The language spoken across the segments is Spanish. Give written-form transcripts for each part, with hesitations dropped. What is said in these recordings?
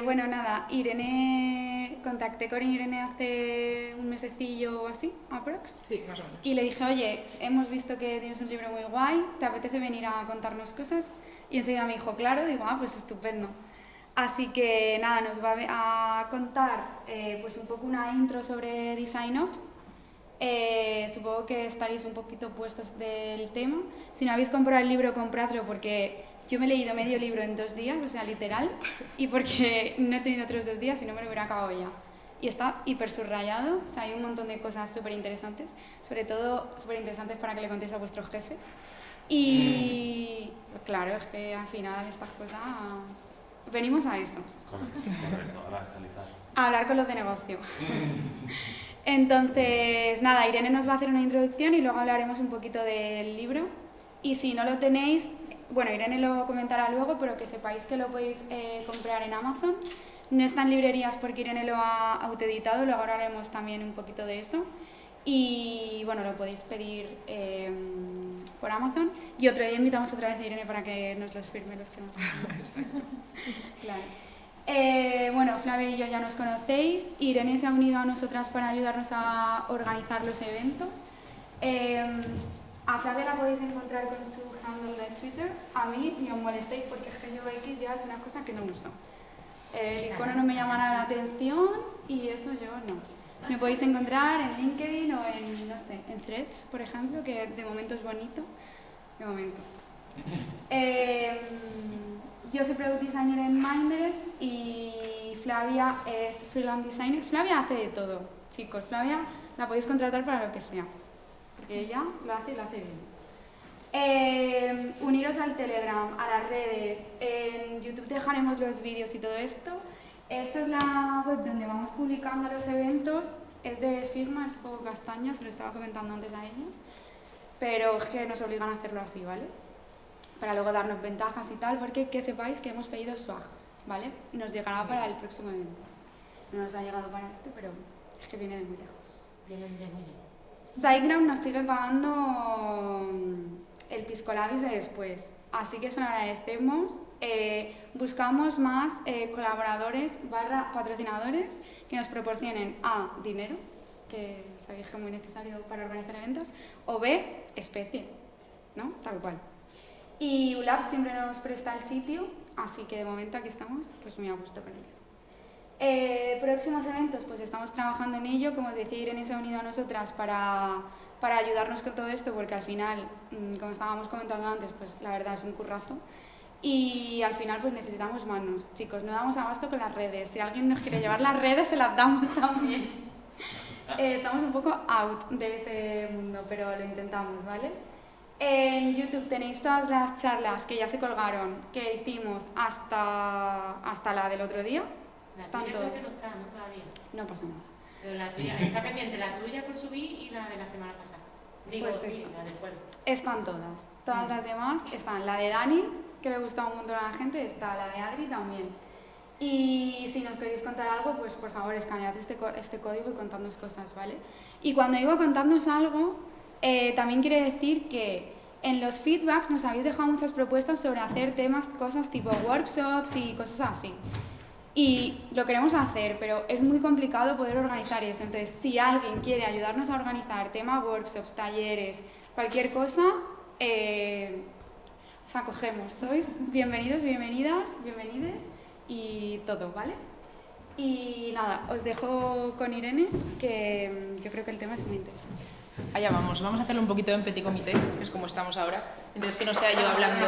Bueno, nada, contacté con Irene hace un mesecillo o así, aprox. Sí, más o menos. Y le dije, oye, hemos visto que tienes un libro muy guay, ¿te apetece venir a contarnos cosas? Y enseguida me dijo, claro, digo, pues estupendo. Así que nada, nos va a contar pues un poco una intro sobre DesignOps. Supongo que estaréis un poquito puestos del tema. Si no habéis comprado el libro, compradlo porque yo me he leído medio libro en 2 días, o sea, literal, y porque no he tenido otros 2 días y no me lo hubiera acabado ya. Y está hiper subrayado, o sea, hay un montón de cosas súper interesantes, sobre todo súper interesantes para que le contéis a vuestros jefes. Y claro, es que al final estas cosas... Venimos a eso. Correcto, a evangelizar. A hablar con los de negocio. Entonces, nada, Irene nos va a hacer una introducción y luego hablaremos un poquito del libro. Y si no lo tenéis, bueno, Irene lo comentará luego, pero que sepáis que lo podéis comprar en Amazon. No está en librerías porque Irene lo ha autoeditado, luego hablaremos también un poquito de eso. Y bueno, lo podéis pedir por Amazon. Y otro día invitamos otra vez a Irene para que nos los firme los que nos Claro. Bueno, Flavia y yo ya nos conocéis. Irene se ha unido a nosotras para ayudarnos a organizar los eventos. A Flavia la podéis encontrar con su handle de Twitter. A mí ni os molestéis porque es que yo X ya es una cosa que no uso. El icono no me llama nada la atención y eso yo no. Me podéis encontrar en LinkedIn o en, no sé, en Threads, por ejemplo, que de momento es bonito. De momento. Yo soy Product Designer en Mindless y Flavia es Freelance Designer. Flavia hace de todo, chicos. Flavia la podéis contratar para lo que sea, porque ella lo hace y lo hace bien. Uniros al Telegram, a las redes. En YouTube dejaremos los vídeos y todo esto. Esta es la web donde vamos publicando los eventos. Es de firma, es poco castaña, se lo estaba comentando antes a ellos. Pero es que nos obligan a hacerlo así, ¿vale? Para luego darnos ventajas y tal, porque que sepáis que hemos pedido swag, ¿vale? Nos llegará para el próximo evento. No nos ha llegado para este, pero es que viene de muy lejos. Viene de muy lejos. SiteGround nos sigue pagando el pisco labis de después, así que eso lo agradecemos. Buscamos más colaboradores / patrocinadores que nos proporcionen A, dinero, que sabéis que es muy necesario para organizar eventos, o B, especie, ¿no? Tal cual. Y ULAB siempre nos presta el sitio, así que de momento aquí estamos, pues muy a gusto con ellos. Próximos eventos, pues estamos trabajando en ello, como os decía, Irene se ha unido a nosotras para ayudarnos con todo esto, porque al final, como estábamos comentando antes, pues la verdad es un currazo. Y al final pues necesitamos manos, chicos, no damos abasto con las redes, si alguien nos quiere llevar las redes se las damos también. Estamos un poco out de ese mundo, pero lo intentamos, ¿vale? En YouTube tenéis todas las charlas que ya se colgaron, que hicimos hasta la del otro día. Están todas. Creo que no está, no todavía. No pasa nada. Pero la tuya, está pendiente la tuya por subir y la de la semana pasada. Digo, Pues sí, eso. la del juego. Están todas. Todas las demás están. La de Dani, que le gusta un montón a la gente, está la de Adri también. Y si nos queréis contar algo, pues por favor escanead este código y contadnos cosas, ¿vale? Y cuando digo contadnos algo, también quiere decir que en los feedbacks nos habéis dejado muchas propuestas sobre hacer temas, cosas tipo workshops y cosas así. Y lo queremos hacer, pero es muy complicado poder organizar eso. Entonces, si alguien quiere ayudarnos a organizar temas, workshops, talleres, cualquier cosa, os acogemos. Sois bienvenidos, bienvenidas, bienvenides y todo, ¿vale? Y nada, os dejo con Irene, que yo creo que el tema es muy interesante. Allá vamos a hacerlo un poquito en petit comité, que es como estamos ahora. Entonces que no sea yo hablando...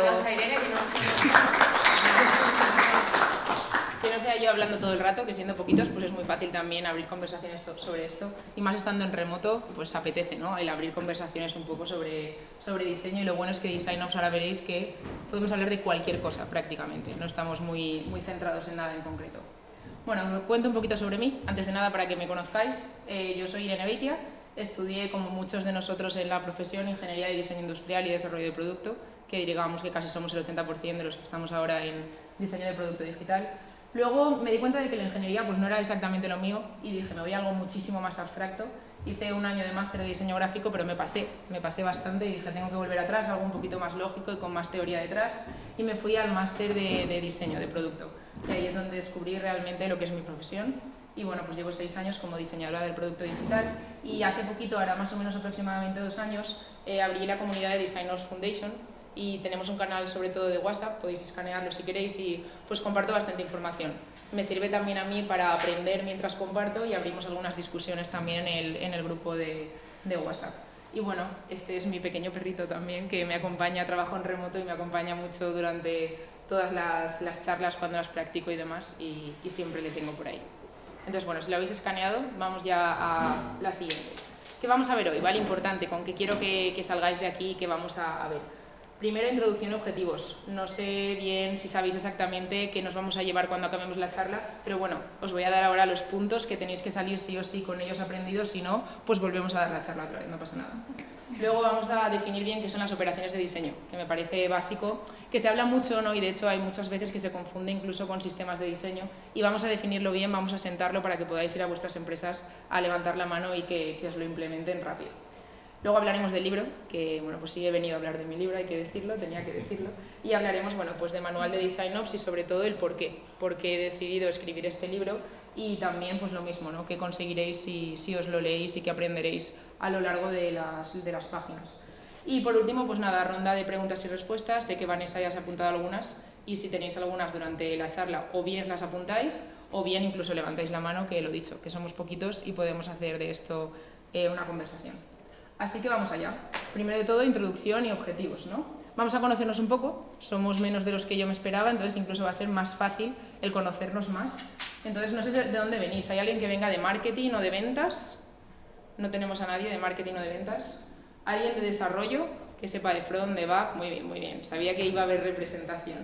Que no sea yo hablando todo el rato, que siendo poquitos pues es muy fácil también abrir conversaciones sobre esto. Y más estando en remoto, pues apetece, ¿no? El abrir conversaciones un poco sobre diseño. Y lo bueno es que DesignOps ahora veréis que podemos hablar de cualquier cosa prácticamente. No estamos muy centrados en nada en concreto. Bueno, os cuento un poquito sobre mí. Antes de nada, para que me conozcáis, yo soy Irene Beitia. Estudié, como muchos de nosotros en la profesión, Ingeniería de Diseño Industrial y Desarrollo de Producto, que digamos que casi somos el 80% de los que estamos ahora en Diseño de Producto Digital. Luego me di cuenta de que la ingeniería pues, no era exactamente lo mío y dije, me voy a algo muchísimo más abstracto. Hice un año de máster de diseño gráfico, pero me pasé bastante y dije, tengo que volver atrás, algo un poquito más lógico y con más teoría detrás, y me fui al máster de diseño de producto. y ahí es donde descubrí realmente lo que es mi profesión. Y bueno, pues llevo 6 años como diseñadora del producto digital y hace poquito, ahora más o menos aproximadamente 2 años, abrí la comunidad de Designers Foundation y tenemos un canal sobre todo de WhatsApp, podéis escanearlo si queréis y pues comparto bastante información. Me sirve también a mí para aprender mientras comparto y abrimos algunas discusiones también en el grupo de WhatsApp. Y bueno, este es mi pequeño perrito también que me acompaña, trabajo en remoto y me acompaña mucho durante todas las charlas cuando las practico y demás y siempre le tengo por ahí. Entonces, bueno, si lo habéis escaneado, vamos ya a la siguiente. ¿Qué vamos a ver hoy? ¿Vale? Importante, con qué quiero que salgáis de aquí y que vamos a ver. Primero, introducción y objetivos. No sé bien si sabéis exactamente qué nos vamos a llevar cuando acabemos la charla, pero bueno, os voy a dar ahora los puntos que tenéis que salir sí o sí con ellos aprendidos, si no, pues volvemos a dar la charla otra vez, no pasa nada. Luego vamos a definir bien qué son las operaciones de diseño, que me parece básico, que se habla mucho, ¿no? Y de hecho hay muchas veces que se confunde incluso con sistemas de diseño y vamos a definirlo bien, vamos a sentarlo para que podáis ir a vuestras empresas a levantar la mano y que os lo implementen rápido. Luego hablaremos del libro, que bueno, pues sí he venido a hablar de mi libro, hay que decirlo, tenía que decirlo, y hablaremos bueno, pues de manual de DesignOps y sobre todo el por qué he decidido escribir este libro y también pues lo mismo, ¿no? Qué conseguiréis si os lo leéis y qué aprenderéis a lo largo de las páginas. Y por último, pues nada, ronda de preguntas y respuestas, sé que Vanessa ya se ha apuntado algunas y si tenéis algunas durante la charla o bien las apuntáis o bien incluso levantáis la mano, que lo dicho, que somos poquitos y podemos hacer de esto una conversación. Así que vamos allá. Primero de todo, introducción y objetivos, ¿no? Vamos a conocernos un poco, somos menos de los que yo me esperaba, entonces incluso va a ser más fácil el conocernos más. Entonces no sé de dónde venís, ¿hay alguien que venga de marketing o de ventas? No tenemos a nadie de marketing o de ventas. ¿Alguien de desarrollo? Que sepa de front, de back, muy bien, muy bien. Sabía que iba a haber representación.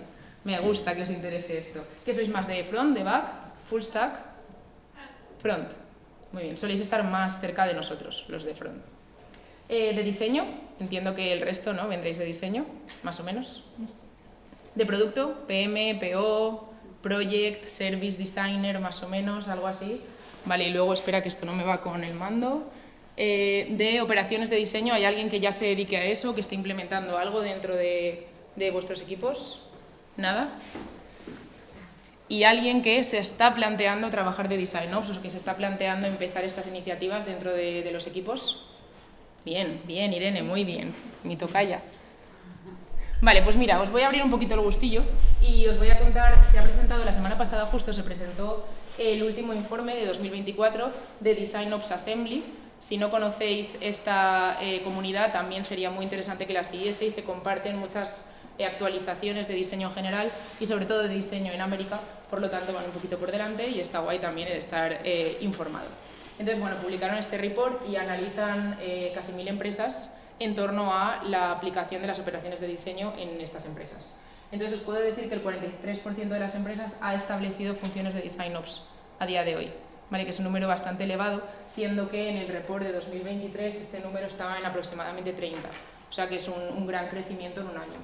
Me gusta que os interese esto. ¿Qué sois más de front, de back, full stack? Front. Muy bien, soléis estar más cerca de nosotros, los de front. De diseño, entiendo que el resto, ¿no? Vendréis de diseño, más o menos. De producto, PM, PO, Project, Service Designer, más o menos, algo así. Vale, y luego espera que esto no me va con el mando. De operaciones de diseño, ¿hay alguien que ya se dedique a eso, que esté implementando algo dentro de vuestros equipos? ¿Nada? ¿Y alguien que se está planteando trabajar de DesignOps o que se está planteando empezar estas iniciativas dentro de los equipos? Bien, bien, Irene, muy bien. Mi tocaya. Vale, pues mira, os voy a abrir un poquito el gustillo y os voy a contar, se ha presentado la semana pasada, justo se presentó el último informe de 2024 de DesignOps Assembly. Si no conocéis esta comunidad, también sería muy interesante que la siguieseis. Se comparten muchas actualizaciones de diseño en general y sobre todo de diseño en América, por lo tanto van un poquito por delante y está guay también el estar informado. Entonces, bueno, publicaron este report y analizan casi 1000 empresas en torno a la aplicación de las operaciones de diseño en estas empresas. Entonces, os puedo decir que el 43% de las empresas ha establecido funciones de DesignOps a día de hoy, ¿vale? Que es un número bastante elevado, siendo que en el report de 2023 este número estaba en aproximadamente 30, o sea que es un gran crecimiento en un año.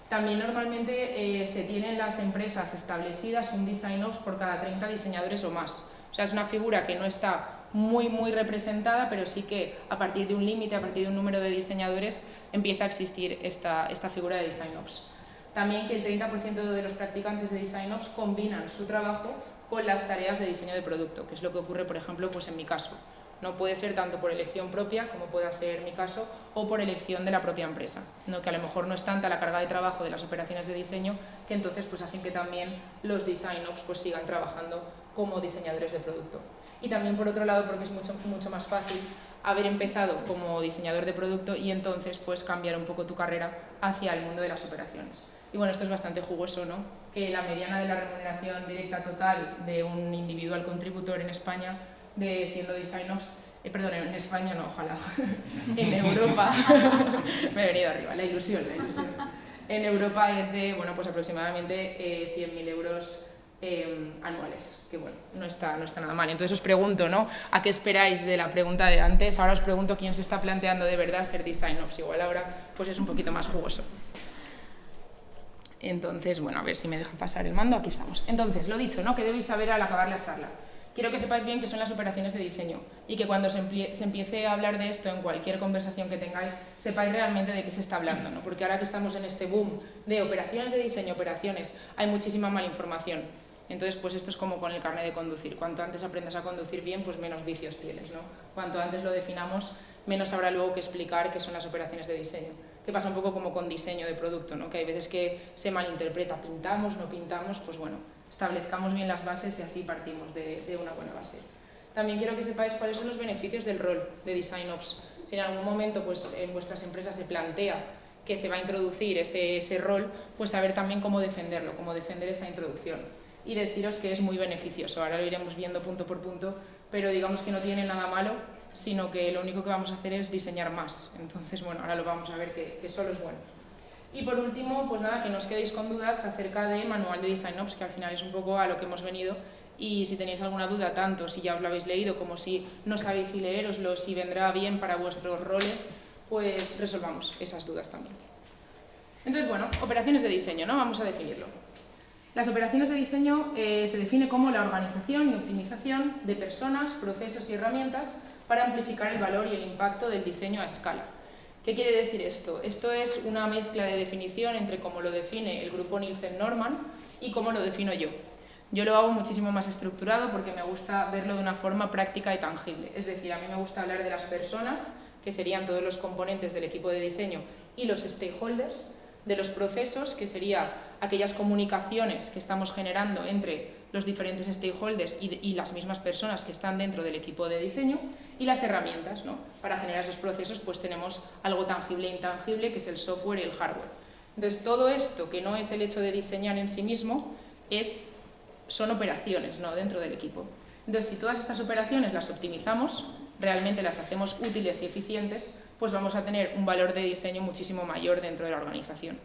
También normalmente se tienen las empresas establecidas un DesignOps por cada 30 diseñadores o más. O sea, es una figura que no está muy representada, pero sí que a partir de un límite, a partir de un número de diseñadores, empieza a existir esta figura de DesignOps. También que el 30% de los practicantes de DesignOps combinan su trabajo con las tareas de diseño de producto, que es lo que ocurre, por ejemplo, pues en mi caso. No puede ser tanto por elección propia, como pueda ser mi caso, o por elección de la propia empresa, ¿no? Que a lo mejor no es tanta la carga de trabajo de las operaciones de diseño, que entonces pues hacen que también los DesignOps pues sigan trabajando como diseñadores de producto. Y también por otro lado, porque es mucho más fácil haber empezado como diseñador de producto y entonces pues cambiar un poco tu carrera hacia el mundo de las operaciones. Y bueno, esto es bastante jugoso, ¿no? Que la mediana de la remuneración directa total de un individual contributor en España, siendo DesignOps, perdón, en España no, ojalá, en Europa, me he venido arriba, la ilusión. En Europa es de, bueno, pues aproximadamente 100.000 euros anuales, que bueno, no está nada mal. Entonces os pregunto, ¿no? ¿A qué esperáis de la pregunta de antes? Ahora os pregunto quién se está planteando de verdad ser DesignOps. Igual ahora pues es un poquito más jugoso. Entonces, bueno, a ver si me deja pasar el mando, aquí estamos. Entonces, lo dicho, ¿no? ¿Qué debéis saber al acabar la charla? Quiero que sepáis bien qué son las operaciones de diseño y que cuando se empiece a hablar de esto en cualquier conversación que tengáis, sepáis realmente de qué se está hablando, ¿no? Porque ahora que estamos en este boom de operaciones de diseño, operaciones, hay muchísima mala información. Entonces, pues esto es como con el carnet de conducir. Cuanto antes aprendas a conducir bien, pues menos vicios tienes, ¿no? Cuanto antes lo definamos, menos habrá luego que explicar qué son las operaciones de diseño. Que pasa un poco como con diseño de producto, ¿no? Que hay veces que se malinterpreta, pintamos, no pintamos, pues bueno, establezcamos bien las bases y así partimos de una buena base. También quiero que sepáis cuáles son los beneficios del rol de Design Ops. Si en algún momento pues, en vuestras empresas se plantea que se va a introducir ese rol, pues saber también cómo defenderlo, cómo defender esa introducción. Y deciros que es muy beneficioso, ahora lo iremos viendo punto por punto, pero digamos que no tiene nada malo, sino que lo único que vamos a hacer es diseñar más. Entonces, bueno, ahora lo vamos a ver que solo es bueno. Y por último, pues nada, que no os quedéis con dudas acerca del manual de Design Ops, que al final es un poco a lo que hemos venido, y si tenéis alguna duda, tanto si ya os lo habéis leído como si no sabéis si leeroslo, si vendrá bien para vuestros roles, pues resolvamos esas dudas también. Entonces, bueno, operaciones de diseño, ¿no? Vamos a definirlo. Las operaciones de diseño se define como la organización y optimización de personas, procesos y herramientas para amplificar el valor y el impacto del diseño a escala. ¿Qué quiere decir esto? Esto es una mezcla de definición entre cómo lo define el grupo Nielsen Norman y cómo lo defino yo. Yo lo hago muchísimo más estructurado porque me gusta verlo de una forma práctica y tangible. Es decir, a mí me gusta hablar de las personas, que serían todos los componentes del equipo de diseño, y los stakeholders, de los procesos, que serían aquellas comunicaciones que estamos generando entre los diferentes stakeholders y las mismas personas que están dentro del equipo de diseño, y las herramientas, ¿no? Para generar esos procesos pues tenemos algo tangible e intangible, que es el software y el hardware. Entonces todo esto, que no es el hecho de diseñar en sí mismo, son operaciones, ¿no? Dentro del equipo. Entonces si todas estas operaciones las optimizamos, realmente las hacemos útiles y eficientes, pues vamos a tener un valor de diseño muchísimo mayor dentro de la organización.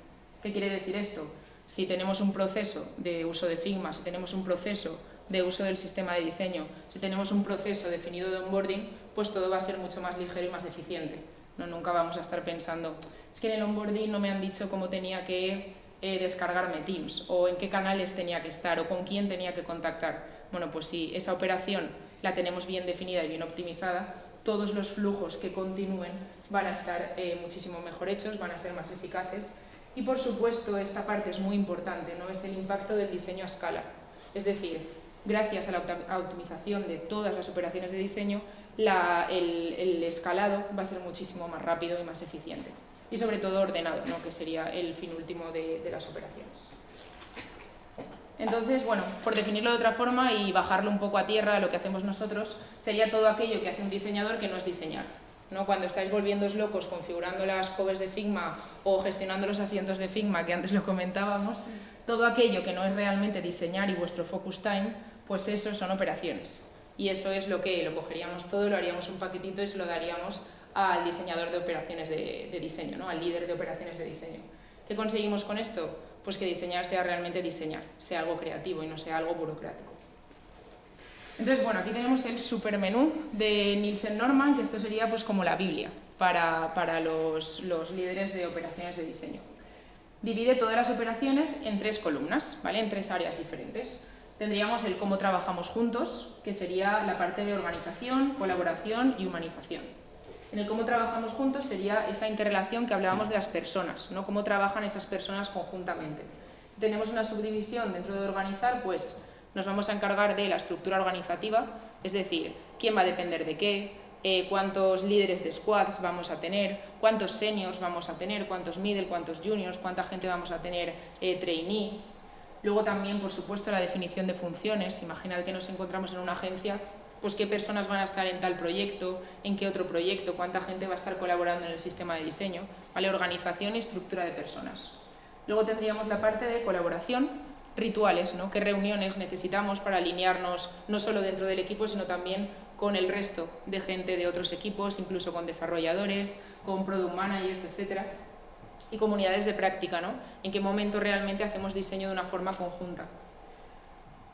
¿Qué quiere decir esto? Si tenemos un proceso de uso de Figma, si tenemos un proceso de uso del sistema de diseño, si tenemos un proceso definido de onboarding, pues todo va a ser mucho más ligero y más eficiente. No, nunca vamos a estar pensando, es que en el onboarding no me han dicho cómo tenía que descargarme Teams, o en qué canales tenía que estar, o con quién tenía que contactar. Bueno, pues si esa operación la tenemos bien definida y bien optimizada, todos los flujos que continúen van a estar muchísimo mejor hechos, van a ser más eficaces. Y por supuesto, esta parte es muy importante, ¿no? Es el impacto del diseño a escala. Es decir, gracias a la optimización de todas las operaciones de diseño, el escalado va a ser muchísimo más rápido y más eficiente. Y sobre todo ordenado, ¿no? Que sería el fin último de las operaciones. Entonces, bueno, por definirlo de otra forma y bajarlo un poco a tierra, lo que hacemos nosotros sería todo aquello que hace un diseñador que no es diseñar, ¿no? Cuando estáis volviéndoos locos configurando las covers de Figma o gestionando los asientos de Figma, que antes lo comentábamos, todo aquello que no es realmente diseñar y vuestro focus time, pues eso son operaciones. Y eso es lo que lo cogeríamos todo, lo haríamos un paquetito y se lo daríamos al diseñador de operaciones de diseño, ¿no? Al líder de operaciones de diseño. ¿Qué conseguimos con esto? Pues que diseñar sea realmente diseñar, sea algo creativo y no sea algo burocrático. Entonces, bueno, aquí tenemos el supermenú de Nielsen Norman, que esto sería pues como la Biblia para los líderes de operaciones de diseño. Divide todas las operaciones en 3 columnas, ¿vale? En 3 áreas diferentes. Tendríamos el cómo trabajamos juntos, que sería la parte de organización, colaboración y humanización. En el cómo trabajamos juntos sería esa interrelación que hablábamos de las personas, ¿no? Cómo trabajan esas personas conjuntamente. Tenemos una subdivisión dentro de organizar, pues nos vamos a encargar de la estructura organizativa, es decir, quién va a depender de qué, cuántos líderes de squads vamos a tener, cuántos seniors vamos a tener, cuántos middle, cuántos juniors, cuánta gente vamos a tener trainee. Luego también, por supuesto, la definición de funciones. Imaginad que nos encontramos en una agencia, pues qué personas van a estar en tal proyecto, en qué otro proyecto, cuánta gente va a estar colaborando en el sistema de diseño, ¿vale? Organización y estructura de personas. Luego tendríamos la parte de colaboración, rituales, ¿no? ¿Qué reuniones necesitamos para alinearnos no solo dentro del equipo, sino también con el resto de gente de otros equipos, incluso con desarrolladores, con product managers, etcétera, y comunidades de práctica, ¿no? En qué momento realmente hacemos diseño de una forma conjunta.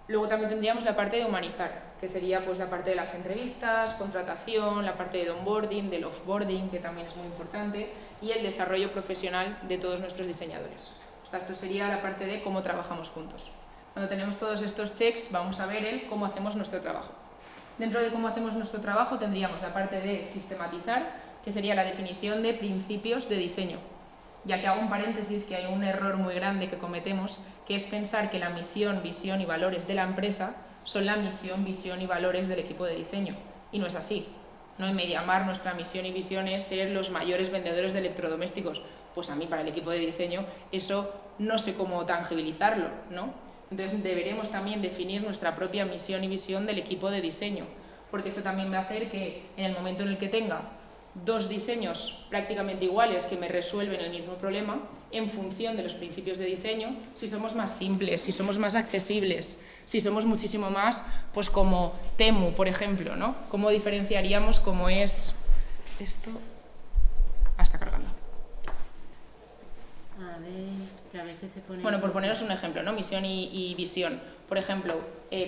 Luego también tendríamos la parte de humanizar, que sería pues la parte de las entrevistas, contratación, la parte del onboarding, del offboarding, que también es muy importante, y el desarrollo profesional de todos nuestros diseñadores. Esto sería la parte de cómo trabajamos juntos. Cuando tenemos todos estos checks, vamos a ver cómo hacemos nuestro trabajo. Dentro de cómo hacemos nuestro trabajo tendríamos la parte de sistematizar, que sería la definición de principios de diseño. ya que hago un paréntesis que hay un error muy grande que cometemos, que es pensar que la misión, visión y valores de la empresa son la misión, visión y valores del equipo de diseño, y no es así. ¿No? En MediaMarkt nuestra misión y visión es ser los mayores vendedores de electrodomésticos. Pues a mí, para el equipo de diseño, eso no sé cómo tangibilizarlo, ¿no? Entonces deberemos también definir nuestra propia misión y visión del equipo de diseño, porque esto también va a hacer que en el momento en el que tenga dos diseños prácticamente iguales que me resuelven el mismo problema, en función de los principios de diseño, si somos más simples, si somos más accesibles, si somos muchísimo más, pues como Temu, por ejemplo, ¿no? ¿Cómo diferenciaríamos cómo es esto? Está cargando. A ver, que a veces se pone... Bueno, por poneros un ejemplo, ¿no? Misión y visión. Por ejemplo,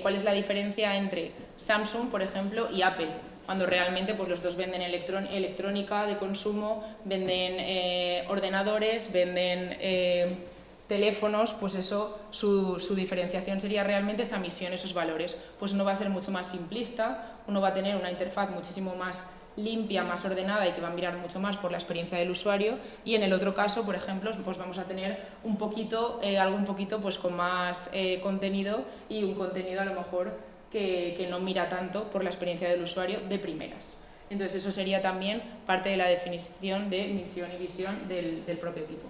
¿cuál es la diferencia entre Samsung, por ejemplo, y Apple? Cuando realmente pues, los dos venden electrónica de consumo, venden ordenadores, venden teléfonos, pues eso, su diferenciación sería realmente esa misión, esos valores. Pues uno va a ser mucho más simplista, uno va a tener una interfaz muchísimo más limpia, más ordenada y que va a mirar mucho más por la experiencia del usuario, y en el otro caso, por ejemplo, pues vamos a tener un poquito, algo un poquito pues con más contenido, y un contenido a lo mejor que no mira tanto por la experiencia del usuario de primeras. Entonces eso sería también parte de la definición de misión y visión del propio equipo.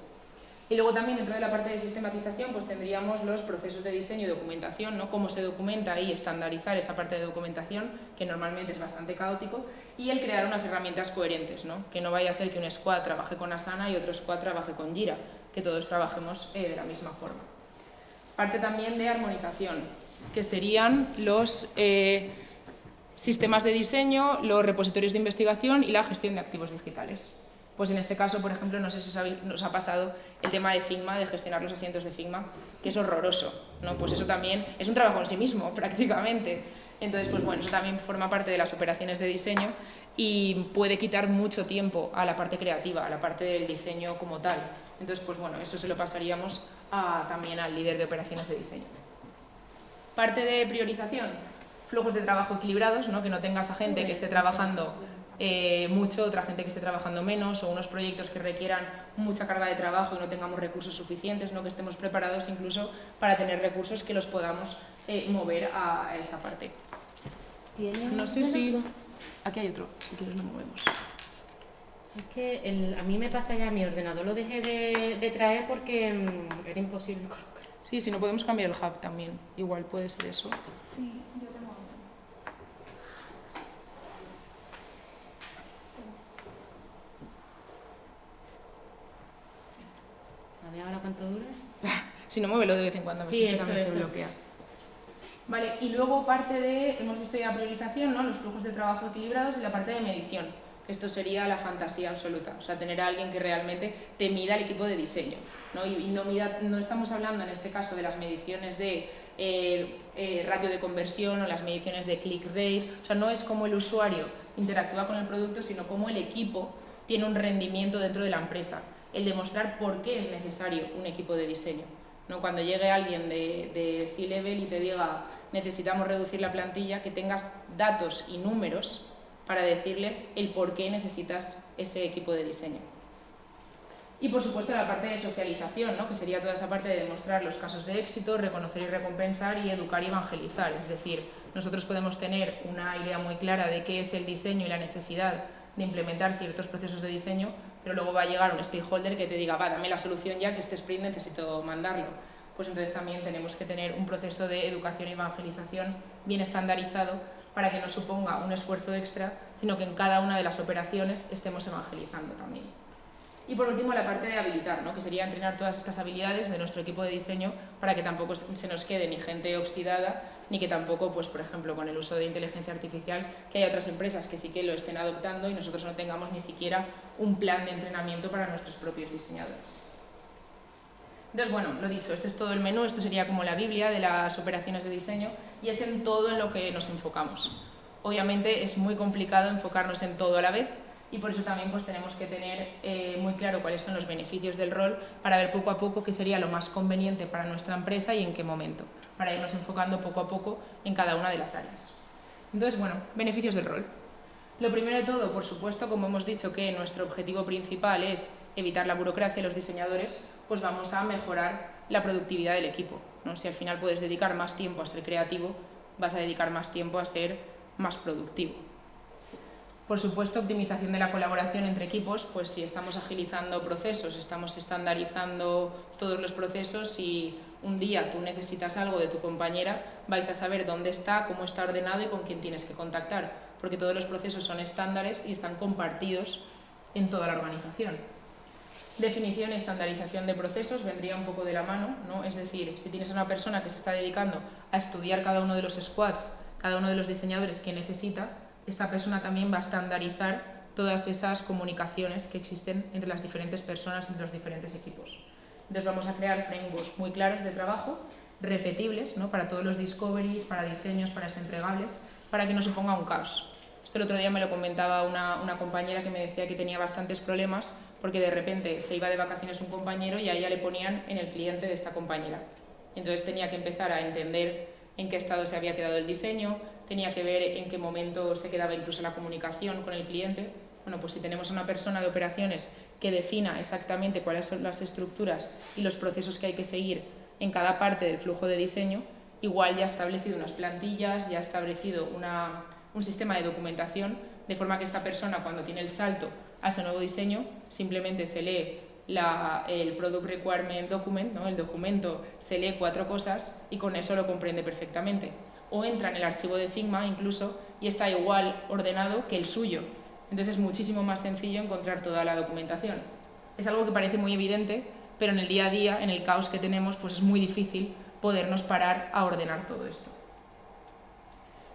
Y luego también dentro de la parte de sistematización pues tendríamos los procesos de diseño y documentación, ¿no? Cómo se documenta y estandarizar esa parte de documentación, que normalmente es bastante caótico, y el crear unas herramientas coherentes, ¿no? Que no vaya a ser que un squad trabaje con Asana y otro squad trabaje con Jira, que todos trabajemos de la misma forma. Parte también de armonización, que serían los sistemas de diseño, los repositorios de investigación y la gestión de activos digitales. Pues en este caso, por ejemplo, no sé si nos ha pasado el tema de Figma, de gestionar los asientos de Figma, que es horroroso, ¿no? Pues eso también es un trabajo en sí mismo, prácticamente. Entonces, pues bueno, eso también forma parte de las operaciones de diseño y puede quitar mucho tiempo a la parte creativa, a la parte del diseño como tal. Entonces, pues bueno, eso se lo pasaríamos también al líder de operaciones de diseño. Parte de priorización, flujos de trabajo equilibrados, ¿no? Que no tengas a gente que esté trabajando mucho, otra gente que esté trabajando menos, o unos proyectos que requieran mucha carga de trabajo y no tengamos recursos suficientes, ¿no? Que estemos preparados incluso para tener recursos que los podamos mover a esa parte. No sé si... Aquí hay otro, si quieres lo movemos. Es que a mí me pasa ya, mi ordenador lo dejé de traer porque era imposible colocar. Sí, si no podemos cambiar el hub también, igual puede ser eso. Sí, yo tengo otro. A ver ahora cuánto dura. Si no, muévelo de vez en cuando, a ver Sí, si también eso. se bloquea. Vale, y luego parte de, hemos visto ya priorización, ¿no? Los flujos de trabajo equilibrados, y la parte de medición. Esto sería la fantasía absoluta, o sea, tener a alguien que realmente te mida el equipo de diseño, ¿no? Y no estamos hablando en este caso de las mediciones de ratio de conversión o las mediciones de click rate, o sea, no es cómo el usuario interactúa con el producto, sino cómo el equipo tiene un rendimiento dentro de la empresa, el demostrar por qué es necesario un equipo de diseño, ¿no? Cuando llegue alguien de C-Level y te diga necesitamos reducir la plantilla, que tengas datos y números para decirles el por qué necesitas ese equipo de diseño. Y por supuesto la parte de socialización, ¿no? Que sería toda esa parte de demostrar los casos de éxito, reconocer y recompensar, y educar y evangelizar. Es decir, nosotros podemos tener una idea muy clara de qué es el diseño y la necesidad de implementar ciertos procesos de diseño, pero luego va a llegar un stakeholder que te diga, va, dame la solución ya, que este sprint necesito mandarlo. Pues entonces también tenemos que tener un proceso de educación y evangelización bien estandarizado para que no suponga un esfuerzo extra, sino que en cada una de las operaciones estemos evangelizando también. Y por último la parte de habilitar, ¿no? Que sería entrenar todas estas habilidades de nuestro equipo de diseño para que tampoco se nos quede ni gente oxidada, ni que tampoco, pues por ejemplo, con el uso de inteligencia artificial, que hay otras empresas que sí que lo estén adoptando y nosotros no tengamos ni siquiera un plan de entrenamiento para nuestros propios diseñadores. Entonces, bueno, lo dicho, este es todo el menú, esto sería como la Biblia de las operaciones de diseño, y es en todo en lo que nos enfocamos. Obviamente es muy complicado enfocarnos en todo a la vez, y por eso también pues tenemos que tener muy claro cuáles son los beneficios del rol para ver poco a poco qué sería lo más conveniente para nuestra empresa y en qué momento, para irnos enfocando poco a poco en cada una de las áreas. Entonces, bueno, beneficios del rol. Lo primero de todo, por supuesto, como hemos dicho que nuestro objetivo principal es evitar la burocracia de los diseñadores, pues vamos a mejorar la productividad del equipo, ¿no? Si al final puedes dedicar más tiempo a ser creativo, vas a dedicar más tiempo a ser más productivo. Por supuesto, optimización de la colaboración entre equipos, pues si estamos agilizando procesos, estamos estandarizando todos los procesos y un día tú necesitas algo de tu compañera, vais a saber dónde está, cómo está ordenado y con quién tienes que contactar, porque todos los procesos son estándares y están compartidos en toda la organización. Definición y estandarización de procesos vendría un poco de la mano, ¿no? Es decir, si tienes a una persona que se está dedicando a estudiar cada uno de los squads, cada uno de los diseñadores que necesita, esta persona también va a estandarizar todas esas comunicaciones que existen entre las diferentes personas, entre los diferentes equipos. Entonces vamos a crear frameworks muy claros de trabajo, repetibles, ¿no? Para todos los discoveries, para diseños, para entregables, para que no se ponga un caos. Esto el otro día me lo comentaba una compañera que me decía que tenía bastantes problemas porque de repente se iba de vacaciones un compañero y a ella le ponían en el cliente de esta compañera. Entonces tenía que empezar a entender en qué estado se había quedado el diseño, tenía que ver en qué momento se quedaba incluso la comunicación con el cliente. Bueno, pues si tenemos a una persona de operaciones que defina exactamente cuáles son las estructuras y los procesos que hay que seguir en cada parte del flujo de diseño, igual ya ha establecido unas plantillas, ya ha establecido un sistema de documentación, de forma que esta persona cuando tiene el salto a ese nuevo diseño simplemente se lee el Product Requirement Document, ¿no? El documento, se lee 4 cosas y con eso lo comprende perfectamente. O entra en el archivo de Figma incluso y está igual ordenado que el suyo. Entonces es muchísimo más sencillo encontrar toda la documentación. Es algo que parece muy evidente, pero en el día a día, en el caos que tenemos, pues es muy difícil podernos parar a ordenar todo esto.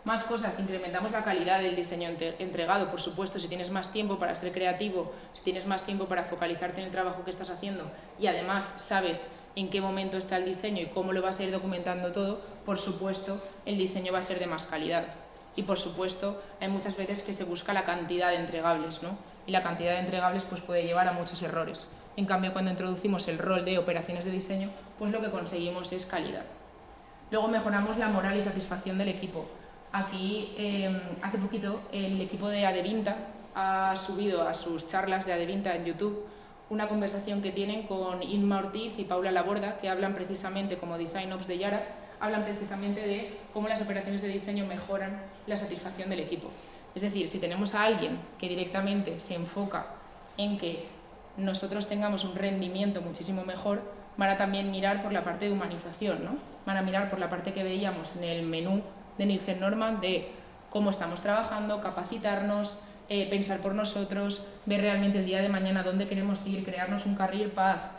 Más cosas, incrementamos la calidad del diseño entregado, por supuesto, si tienes más tiempo para ser creativo, si tienes más tiempo para focalizarte en el trabajo que estás haciendo y además sabes en qué momento está el diseño y cómo lo vas a ir documentando todo, por supuesto, el diseño va a ser de más calidad. Y por supuesto, hay muchas veces que se busca la cantidad de entregables, ¿no? Y la cantidad de entregables pues, puede llevar a muchos errores. En cambio, cuando introducimos el rol de operaciones de diseño, pues lo que conseguimos es calidad. Luego mejoramos la moral y satisfacción del equipo. Aquí, hace poquito, el equipo de Adevinta ha subido a sus charlas de Adevinta en YouTube una conversación que tienen con Inma Ortiz y Paula Laborda, que hablan precisamente como Design Ops de Yara, hablan precisamente de cómo las operaciones de diseño mejoran la satisfacción del equipo. Es decir, si tenemos a alguien que directamente se enfoca en que nosotros tengamos un rendimiento muchísimo mejor, van a también mirar por la parte de humanización, ¿no? Van a mirar por la parte que veíamos en el menú de Nielsen Norman de cómo estamos trabajando, capacitarnos, pensar por nosotros, ver realmente el día de mañana dónde queremos ir, crearnos un career path,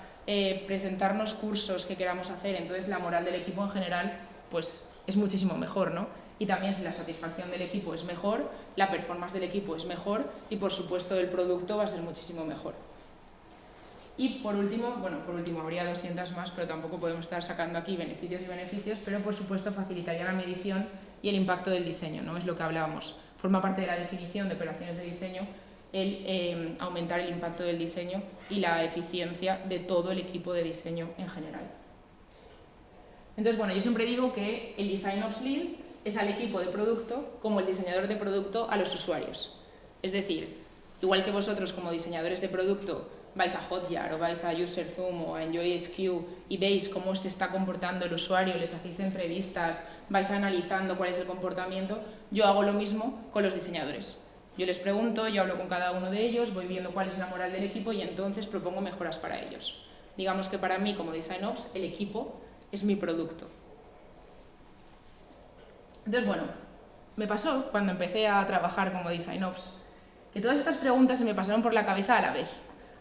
presentarnos cursos que queramos hacer. Entonces la moral del equipo en general pues es muchísimo mejor, ¿no? Y también si la satisfacción del equipo es mejor, la performance del equipo es mejor y por supuesto el producto va a ser muchísimo mejor. Y por último, habría 200 más, pero tampoco podemos estar sacando aquí beneficios y beneficios, pero por supuesto facilitaría la medición y el impacto del diseño, ¿no? Es lo que hablábamos. Forma parte de la definición de operaciones de diseño el aumentar el impacto del diseño y la eficiencia de todo el equipo de diseño en general. Entonces, bueno, yo siempre digo que el Design Ops Lead es al equipo de producto como el diseñador de producto a los usuarios. Es decir, igual que vosotros como diseñadores de producto vais a Hotjar o vais a UserZoom o a EnjoyHQ y veis cómo se está comportando el usuario, les hacéis entrevistas, vais analizando cuál es el comportamiento, yo hago lo mismo con los diseñadores. Yo les pregunto, yo hablo con cada uno de ellos, voy viendo cuál es la moral del equipo y entonces propongo mejoras para ellos. Digamos que para mí, como Design Ops, el equipo es mi producto. Entonces, bueno, me pasó cuando empecé a trabajar como Design Ops, que todas estas preguntas se me pasaron por la cabeza a la vez.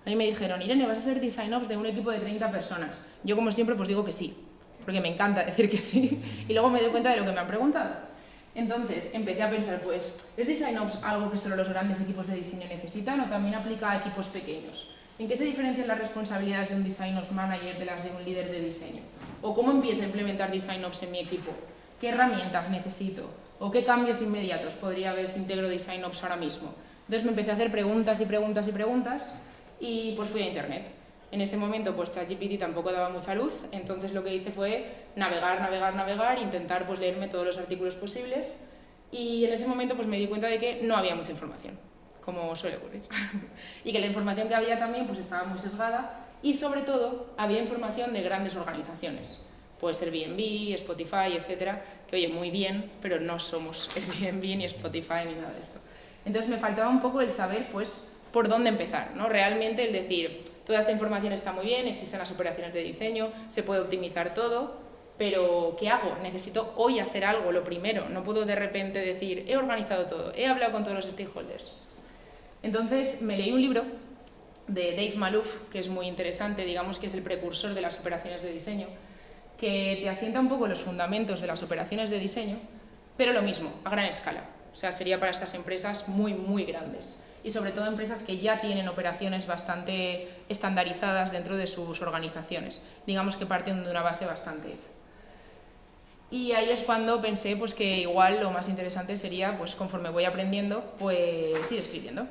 A mí me dijeron, Irene, ¿vas a ser Design Ops de un equipo de 30 personas? Yo, como siempre, pues digo que sí, porque me encanta decir que sí, y luego me doy cuenta de lo que me han preguntado. Entonces empecé a pensar, pues, ¿es Design Ops algo que solo los grandes equipos de diseño necesitan o también aplica a equipos pequeños? ¿En qué se diferencian las responsabilidades de un Design Ops Manager de las de un líder de diseño? ¿O cómo empiezo a implementar Design Ops en mi equipo? ¿Qué herramientas necesito? ¿O qué cambios inmediatos podría haber si integro Design Ops ahora mismo? Entonces me empecé a hacer preguntas y preguntas y preguntas y pues fui a internet. En ese momento pues ChatGPT tampoco daba mucha luz, entonces lo que hice fue navegar, intentar pues leerme todos los artículos posibles Y en ese momento pues me di cuenta de que no había mucha información, como suele ocurrir. Y que la información que había también pues estaba muy sesgada y sobre todo había información de grandes organizaciones. Puede ser Airbnb, Spotify, etcétera, que oye, muy bien, pero no somos Airbnb ni Spotify ni nada de esto. Entonces me faltaba un poco el saber pues por dónde empezar, ¿no? Realmente el decir, toda esta información está muy bien, existen las operaciones de diseño, se puede optimizar todo, pero ¿qué hago? Necesito hoy hacer algo, lo primero. No puedo de repente decir, he organizado todo, he hablado con todos los stakeholders. Entonces me leí un libro de Dave Malouf, que es muy interesante, digamos que es el precursor de las operaciones de diseño, que te asienta un poco los fundamentos de las operaciones de diseño, pero lo mismo, a gran escala. O sea, sería para estas empresas muy, muy grandes. Y sobre todo empresas que ya tienen operaciones bastante estandarizadas dentro de sus organizaciones. Digamos que parten de una base bastante hecha. Y ahí es cuando pensé pues, que igual lo más interesante sería, pues, conforme voy aprendiendo, pues ir escribiendo.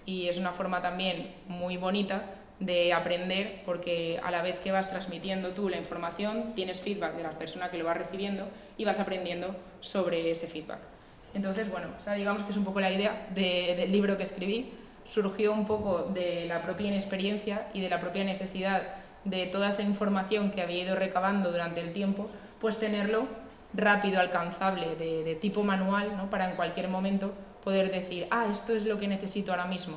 Y es una forma también muy bonita de aprender, porque a la vez que vas transmitiendo tú la información, tienes feedback de la persona que lo va recibiendo y vas aprendiendo sobre ese feedback. Entonces, bueno, o sea, digamos que es un poco la idea del libro que escribí. Surgió un poco de la propia inexperiencia y de la propia necesidad de toda esa información que había ido recabando durante el tiempo, pues tenerlo rápido, alcanzable, de tipo manual, ¿no? Para en cualquier momento poder decir, esto es lo que necesito ahora mismo.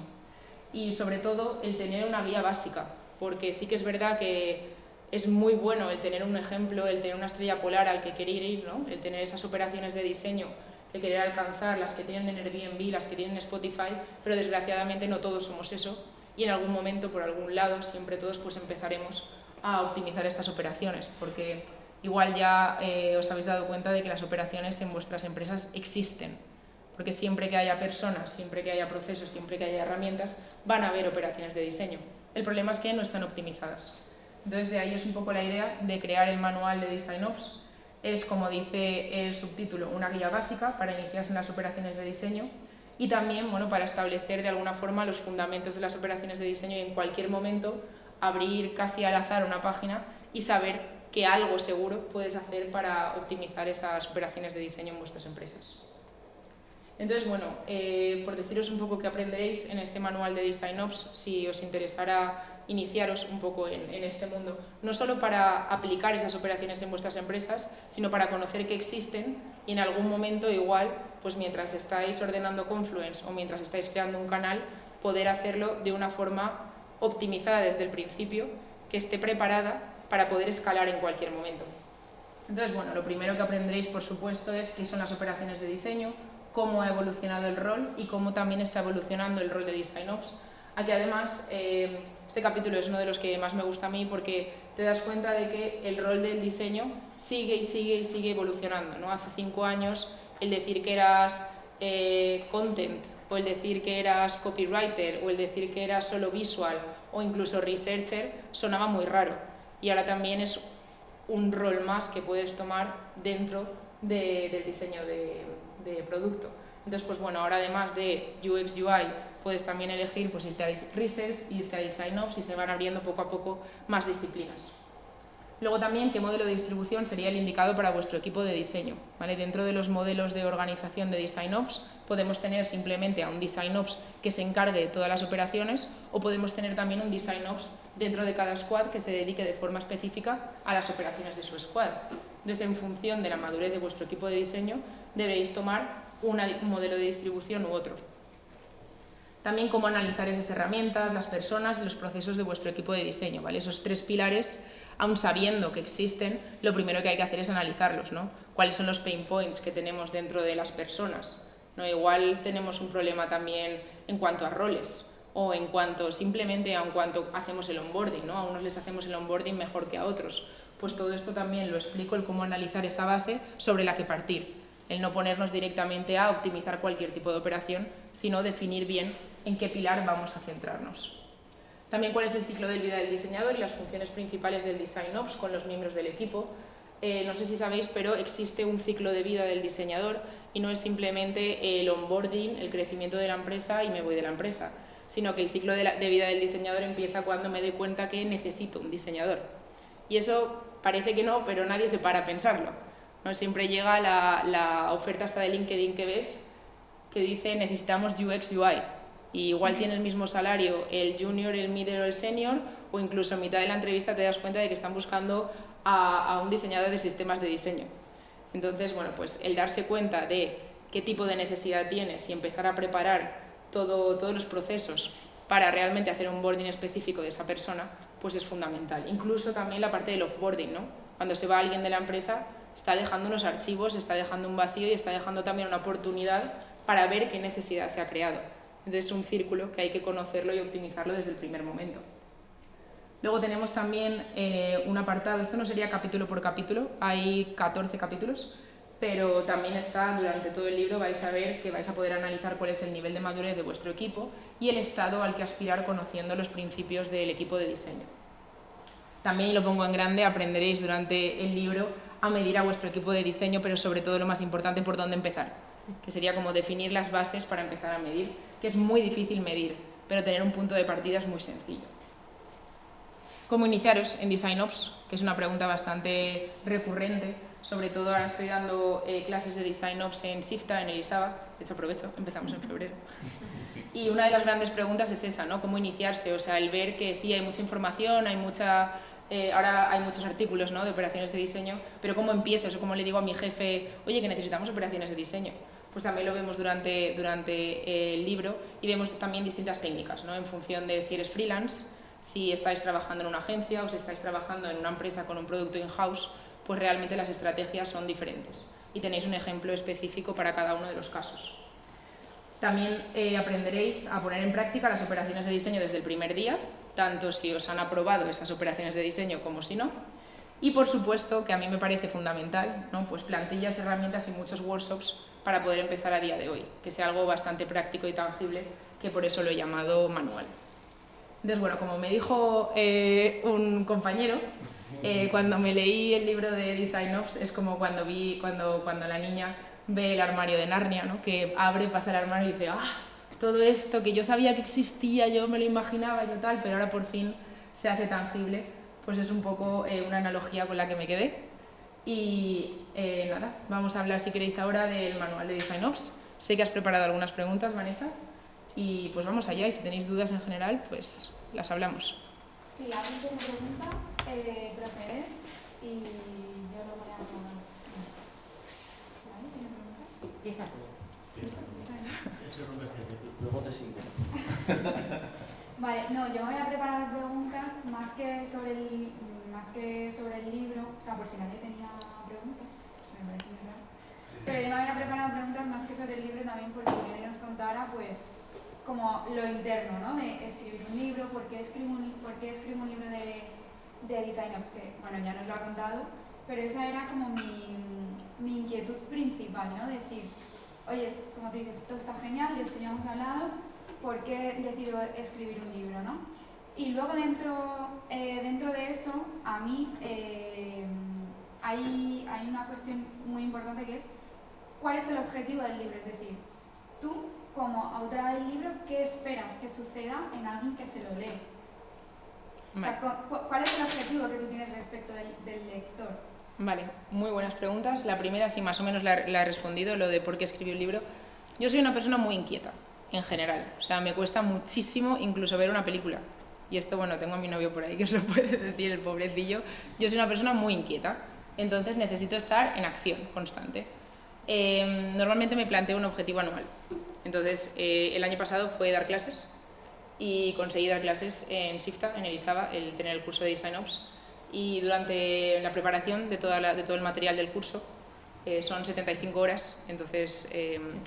Y sobre todo el tener una guía básica, porque sí que es verdad que es muy bueno el tener un ejemplo, el tener una estrella polar al que querer ir, ¿no? El tener esas operaciones de diseño que querer alcanzar, las que tienen en Airbnb, las que tienen en Spotify, pero desgraciadamente no todos somos eso y en algún momento, por algún lado, siempre todos pues empezaremos a optimizar estas operaciones, porque igual ya os habéis dado cuenta de que las operaciones en vuestras empresas existen, porque siempre que haya personas, siempre que haya procesos, siempre que haya herramientas, van a haber operaciones de diseño. El problema es que no están optimizadas. Entonces de ahí es un poco la idea de crear el manual de DesignOps. Es, como dice el subtítulo, una guía básica para iniciarse en las operaciones de diseño y también, bueno, para establecer de alguna forma los fundamentos de las operaciones de diseño y en cualquier momento abrir casi al azar una página y saber que algo seguro puedes hacer para optimizar esas operaciones de diseño en vuestras empresas. Entonces, bueno, por deciros un poco qué aprenderéis en este manual de DesignOps, si os interesara iniciaros un poco en este mundo, no solo para aplicar esas operaciones en vuestras empresas, sino para conocer que existen y en algún momento igual, pues mientras estáis ordenando Confluence o mientras estáis creando un canal, poder hacerlo de una forma optimizada desde el principio, que esté preparada para poder escalar en cualquier momento. Entonces, bueno, lo primero que aprenderéis, por supuesto, es qué son las operaciones de diseño, cómo ha evolucionado el rol y cómo también está evolucionando el rol de DesignOps. Aquí además, este capítulo es uno de los que más me gusta a mí porque te das cuenta de que el rol del diseño sigue y sigue y sigue evolucionando, ¿no? Hace 5 años el decir que eras content o el decir que eras copywriter o el decir que eras solo visual o incluso researcher sonaba muy raro y ahora también es un rol más que puedes tomar dentro del diseño de producto. Entonces, pues bueno, ahora además de UX UI puedes también elegir pues irte a Research, irte a DesignOps y se van abriendo poco a poco más disciplinas. Luego también, ¿qué modelo de distribución sería el indicado para vuestro equipo de diseño? ¿Vale? Dentro de los modelos de organización de DesignOps podemos tener simplemente a un DesignOps que se encargue de todas las operaciones o podemos tener también un DesignOps dentro de cada squad que se dedique de forma específica a las operaciones de su squad. Entonces, en función de la madurez de vuestro equipo de diseño, deberéis tomar un modelo de distribución u otro. También cómo analizar esas herramientas, las personas y los procesos de vuestro equipo de diseño, ¿vale? Esos 3 pilares, aun sabiendo que existen, lo primero que hay que hacer es analizarlos, ¿no? ¿Cuáles son los pain points que tenemos dentro de las personas? ¿No? Igual tenemos un problema también en cuanto a roles o en cuanto hacemos el onboarding, ¿no? A unos les hacemos el onboarding mejor que a otros. Pues todo esto también lo explico, el cómo analizar esa base sobre la que partir. El no ponernos directamente a optimizar cualquier tipo de operación, sino definir bien en qué pilar vamos a centrarnos. También cuál es el ciclo de vida del diseñador y las funciones principales del DesignOps con los miembros del equipo. No sé si sabéis, pero existe un ciclo de vida del diseñador y no es simplemente el onboarding, el crecimiento de la empresa y me voy de la empresa, sino que el ciclo de vida del diseñador empieza cuando me doy cuenta que necesito un diseñador. Y eso parece que no, pero nadie se para a pensarlo. ¿no? Siempre llega la oferta hasta de LinkedIn que ves que dice necesitamos UX UI. Y igual tiene el mismo salario el junior, el middle o el senior, o incluso a mitad de la entrevista te das cuenta de que están buscando a un diseñador de sistemas de diseño. Entonces, bueno, pues el darse cuenta de qué tipo de necesidad tienes y empezar a preparar todos los procesos para realmente hacer un onboarding específico de esa persona, pues es fundamental. Incluso también la parte del offboarding, ¿no? Cuando se va alguien de la empresa, está dejando unos archivos, está dejando un vacío y está dejando también una oportunidad para ver qué necesidad se ha creado. Entonces es un círculo que hay que conocerlo y optimizarlo desde el primer momento. Luego tenemos también un apartado, esto no sería capítulo por capítulo, hay 14 capítulos, pero también está durante todo el libro, vais a ver que vais a poder analizar cuál es el nivel de madurez de vuestro equipo y el estado al que aspirar conociendo los principios del equipo de diseño. También, y lo pongo en grande, aprenderéis durante el libro a medir a vuestro equipo de diseño, pero sobre todo lo más importante, por dónde empezar, que sería como definir las bases para empezar a medir, que es muy difícil medir, pero tener un punto de partida es muy sencillo. ¿Cómo iniciaros en DesignOps? Que es una pregunta bastante recurrente. Sobre todo ahora estoy dando clases de DesignOps en SIFTA, en Elisava. De hecho, aprovecho, empezamos en febrero. Y una de las grandes preguntas es esa, ¿no? ¿Cómo iniciarse? O sea, el ver que sí, hay mucha información, hay ahora hay muchos artículos, ¿no?, de operaciones de diseño, pero ¿cómo empiezo? O cómo le digo a mi jefe, oye, que necesitamos operaciones de diseño. Pues también lo vemos durante el libro y vemos también distintas técnicas, ¿no?, en función de si eres freelance, si estáis trabajando en una agencia o si estáis trabajando en una empresa con un producto in-house, pues realmente las estrategias son diferentes y tenéis un ejemplo específico para cada uno de los casos. También aprenderéis a poner en práctica las operaciones de diseño desde el primer día, tanto si os han aprobado esas operaciones de diseño como si no. Y por supuesto, que a mí me parece fundamental, ¿no?, pues plantillas, herramientas y muchos workshops para poder empezar a día de hoy, que sea algo bastante práctico y tangible, que por eso lo he llamado manual. Entonces, bueno, como me dijo un compañero, cuando me leí el libro de DesignOps es como cuando la niña ve el armario de Narnia, ¿no?, que abre, pasa el armario y dice, todo esto que yo sabía que existía, yo me lo imaginaba, yo tal, pero ahora por fin se hace tangible. Pues es un poco una analogía con la que me quedé. Y nada, vamos a hablar, si queréis, ahora del manual de DesignOps. Sé que has preparado algunas preguntas, Vanessa, y pues vamos allá, y si tenéis dudas en general, pues las hablamos. Si alguien tiene preguntas, proceded y yo lo voy a... ¿Vale? ¿Tiene preguntas? Empieza tú. Luego te sigo. Vale, no, yo me voy a preparar preguntas más que sobre el libro, o sea, por si nadie tenía preguntas, me parece muy raro. Pero yo me había preparado preguntas más que sobre el libro también porque Irene nos contara, pues, como lo interno, ¿no?, de escribir un libro, por qué escribo un libro de DesignOps, que, bueno, ya nos lo ha contado, pero esa era como mi inquietud principal, ¿no?, decir, oye, como tú dices, esto está genial, de esto ya hemos hablado, ¿por qué decido escribir un libro, no? Y luego dentro de eso, a mí hay una cuestión muy importante que es ¿cuál es el objetivo del libro? Es decir, tú, como autora del libro, ¿qué esperas que suceda en alguien que se lo lee? O sea, ¿cuál es el objetivo que tú tienes respecto del lector? Vale, muy buenas preguntas. La primera, sí, más o menos la he respondido, lo de por qué escribí un libro. Yo soy una persona muy inquieta, en general. O sea, me cuesta muchísimo incluso ver una película. Y esto, bueno, tengo a mi novio por ahí que os lo puede decir, el pobrecillo. Yo soy una persona muy inquieta, entonces necesito estar en acción constante. Normalmente me planteo un objetivo anual. Entonces, el año pasado fue dar clases y conseguí dar clases en SIFTA, en Elisava, tener el curso de DesignOps. Y durante la preparación de todo el material del curso, son 75 horas, entonces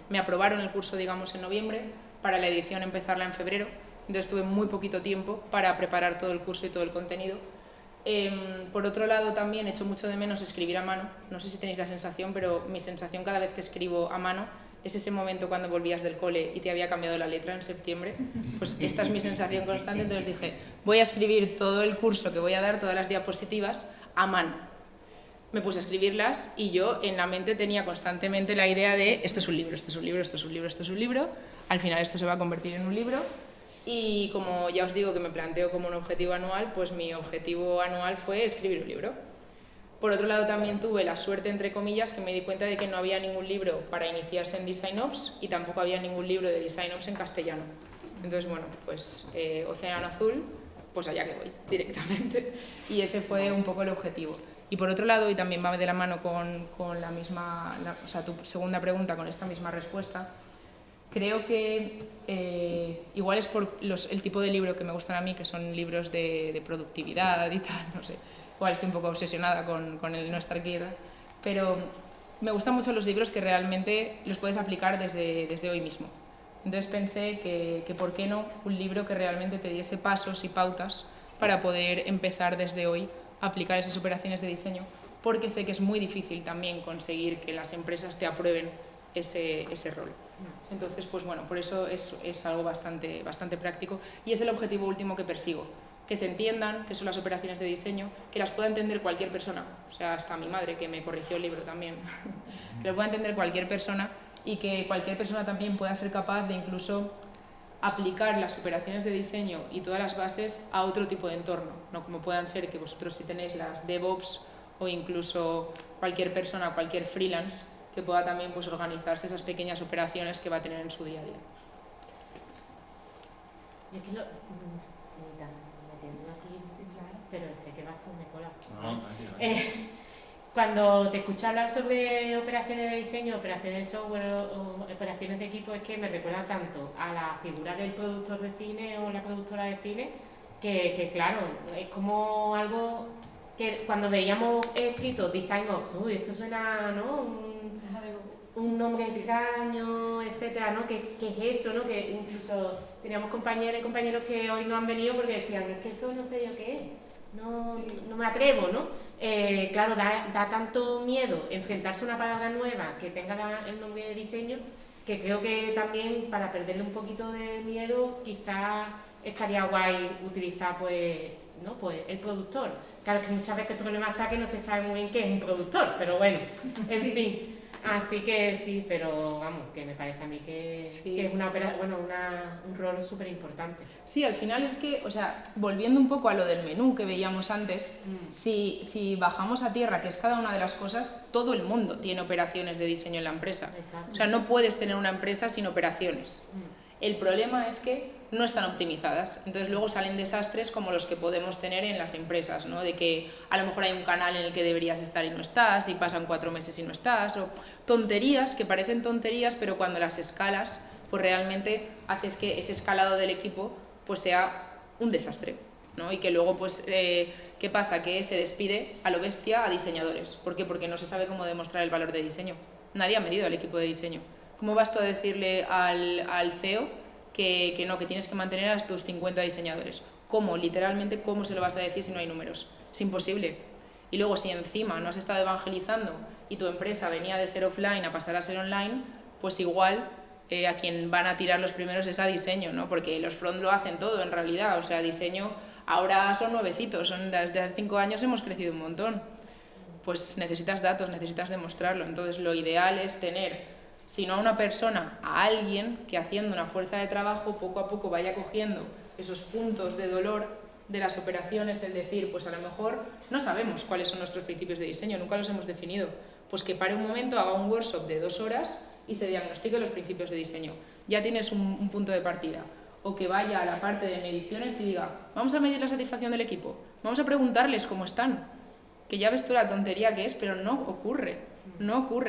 me aprobaron el curso, digamos, en noviembre, para la edición empezarla en febrero, entonces tuve muy poquito tiempo para preparar todo el curso y todo el contenido. Por otro lado, también echo mucho de menos escribir a mano, no sé si tenéis la sensación, pero mi sensación cada vez que escribo a mano es ese momento cuando volvías del cole y te había cambiado la letra en septiembre, pues esta es mi sensación constante, entonces dije, voy a escribir todo el curso que voy a dar, todas las diapositivas, a mano. Me puse a escribirlas y yo en la mente tenía constantemente la idea de esto es un libro, esto es un libro, esto es un libro, esto es un libro, al final esto se va a convertir en un libro y como ya os digo que me planteo como un objetivo anual, pues mi objetivo anual fue escribir un libro. Por otro lado, también tuve la suerte, entre comillas, que me di cuenta de que no había ningún libro para iniciarse en DesignOps y tampoco había ningún libro de DesignOps en castellano. Entonces, bueno, pues Océano Azul, pues allá que voy, directamente. Y ese fue un poco el objetivo. Y por otro lado, y también va de la mano con la misma, o sea, tu segunda pregunta, con esta misma respuesta, creo que igual es por el tipo de libro que me gustan a mí, que son libros de productividad y tal, no sé. Igual estoy un poco obsesionada con el no estar quieta, pero me gustan mucho los libros que realmente los puedes aplicar desde hoy mismo. Entonces pensé que por qué no un libro que realmente te diese pasos y pautas para poder empezar desde hoy a aplicar esas operaciones de diseño, porque sé que es muy difícil también conseguir que las empresas te aprueben ese rol. Entonces, pues bueno, por eso es algo bastante práctico y es el objetivo último que persigo. Que se entiendan qué son las operaciones de diseño, que las pueda entender cualquier persona, o sea, hasta mi madre, que me corrigió el libro también, que lo pueda entender cualquier persona y que cualquier persona también pueda ser capaz de incluso aplicar las operaciones de diseño y todas las bases a otro tipo de entorno, no como puedan ser que vosotros sí tenéis las DevOps o incluso cualquier persona, cualquier freelance que pueda también pues, organizarse esas pequeñas operaciones que va a tener en su día a día. Yo quiero metiendo aquí, sí, claro, pero sé que vas tú, me cola. No, tranquilo. Cuando te escucho hablar sobre operaciones de diseño, operaciones de software o operaciones de equipo, es que me recuerda tanto a la figura del productor de cine o la productora de cine, que claro, es como algo que cuando veíamos escrito DesignOps, uy, esto suena, ¿no? Un nombre extraño, etcétera, ¿no? ¿Qué es eso, no? Que incluso teníamos compañeras y compañeros que hoy no han venido porque decían, es que eso no sé yo qué es, no me atrevo, ¿no? Claro, da tanto miedo enfrentarse a una palabra nueva que tenga el nombre de diseño, que creo que también para perderle un poquito de miedo quizás estaría guay utilizar pues el productor. Claro que muchas veces el problema está que no se sabe muy bien qué es un productor, pero bueno, en fin. Así que sí, pero vamos, que me parece a mí que es un rol súper importante. Sí, al final es que, o sea, volviendo un poco a lo del menú que veíamos antes, si bajamos a tierra, que es cada una de las cosas, todo el mundo tiene operaciones de diseño en la empresa. Exacto. O sea, no puedes tener una empresa sin operaciones. El problema es que no están optimizadas, entonces luego salen desastres como los que podemos tener en las empresas, ¿no? De que a lo mejor hay un canal en el que deberías estar y no estás, y pasan 4 meses y no estás, o tonterías que parecen tonterías, pero cuando las escalas, pues realmente haces que ese escalado del equipo pues sea un desastre, ¿no? Y que luego, pues, ¿qué pasa? Que se despide a lo bestia a diseñadores. ¿Por qué? Porque no se sabe cómo demostrar el valor de diseño. Nadie ha medido al equipo de diseño. ¿Cómo vas tú a decirle al CEO que no, que tienes que mantener a tus 50 diseñadores? ¿Cómo? Literalmente, ¿cómo se lo vas a decir si no hay números? Es imposible. Y luego, si encima no has estado evangelizando y tu empresa venía de ser offline a pasar a ser online, pues igual a quien van a tirar los primeros es a diseño, ¿no? Porque los front lo hacen todo en realidad, o sea, diseño ahora son nuevecitos, desde hace 5 años hemos crecido un montón. Pues necesitas datos, necesitas demostrarlo, entonces lo ideal es tener, si no a una persona, a alguien que haciendo una fuerza de trabajo poco a poco vaya cogiendo esos puntos de dolor de las operaciones, el decir, pues a lo mejor no sabemos cuáles son nuestros principios de diseño, nunca los hemos definido, pues que pare un momento, haga un workshop de 2 horas y se diagnostique los principios de diseño. Ya tienes un punto de partida. O que vaya a la parte de mediciones y diga, vamos a medir la satisfacción del equipo, vamos a preguntarles cómo están, que ya ves tú la tontería que es, pero no ocurre,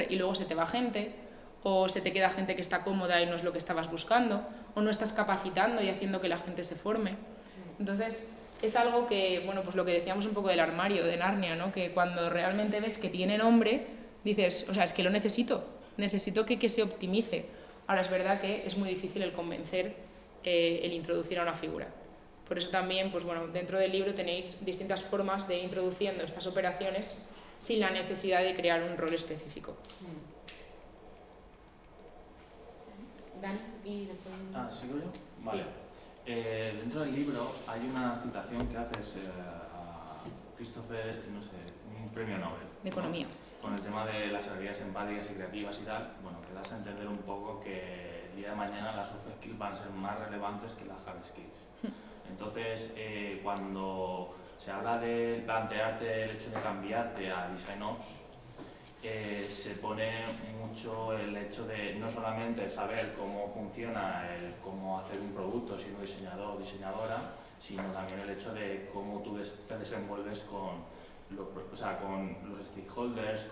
y luego se te va gente, o se te queda gente que está cómoda y no es lo que estabas buscando, o no estás capacitando y haciendo que la gente se forme. Entonces, es algo que, bueno, pues lo que decíamos un poco del armario, de Narnia, ¿no? Que cuando realmente ves que tiene nombre, dices, o sea, es que lo necesito que se optimice. Ahora, es verdad que es muy difícil el convencer, el introducir a una figura. Por eso también, pues bueno, dentro del libro tenéis distintas formas de ir introduciendo estas operaciones sin la necesidad de crear un rol específico. Dani, y después... ¿Sigo yo? Vale. Sí. Dentro del libro hay una citación que haces a Christopher, no sé, un premio Nobel. De Economía. ¿No? Con el tema de las habilidades empáticas y creativas y tal, bueno, que das a entender un poco que el día de mañana las soft skills van a ser más relevantes que las hard skills. Entonces, cuando se habla de plantearte el hecho de cambiarte a DesignOps, se pone mucho el hecho de no solamente saber cómo funciona, cómo hacer un producto siendo diseñador o diseñadora, sino también el hecho de cómo tú te desenvuelves con los stakeholders,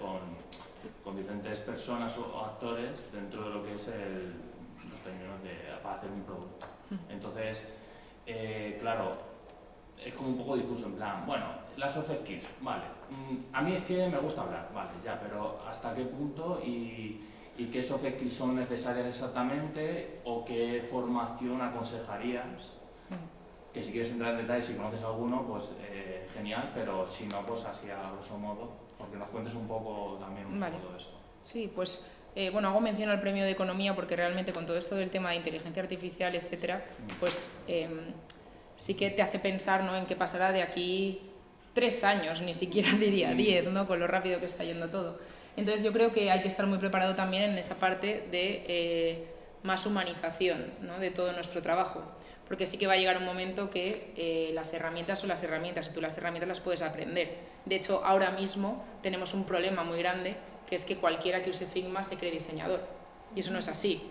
con diferentes personas o actores dentro de lo que es los términos para hacer un producto. Entonces, claro, es como un poco difuso, en plan, bueno, las soft skills, vale, a mí es que me gusta hablar, vale, ya, pero ¿hasta qué punto y qué soft skills son necesarias exactamente o qué formación aconsejarías? Que si quieres entrar en detalle, si conoces alguno, pues genial, pero si no, pues así a grosso modo, porque nos cuentes un poco también todo esto. Sí, pues bueno, hago mención al premio de Economía porque realmente con todo esto del tema de inteligencia artificial, etcétera, pues sí que te hace pensar, ¿no?, en qué pasará de aquí 3 años, ni siquiera diría 10, ¿no?, con lo rápido que está yendo todo. Entonces yo creo que hay que estar muy preparado también en esa parte de más humanización, ¿no?, de todo nuestro trabajo. Porque sí que va a llegar un momento que las herramientas son las herramientas y tú las herramientas las puedes aprender. De hecho, ahora mismo tenemos un problema muy grande, que es que cualquiera que use Figma se cree diseñador. Y eso no es así.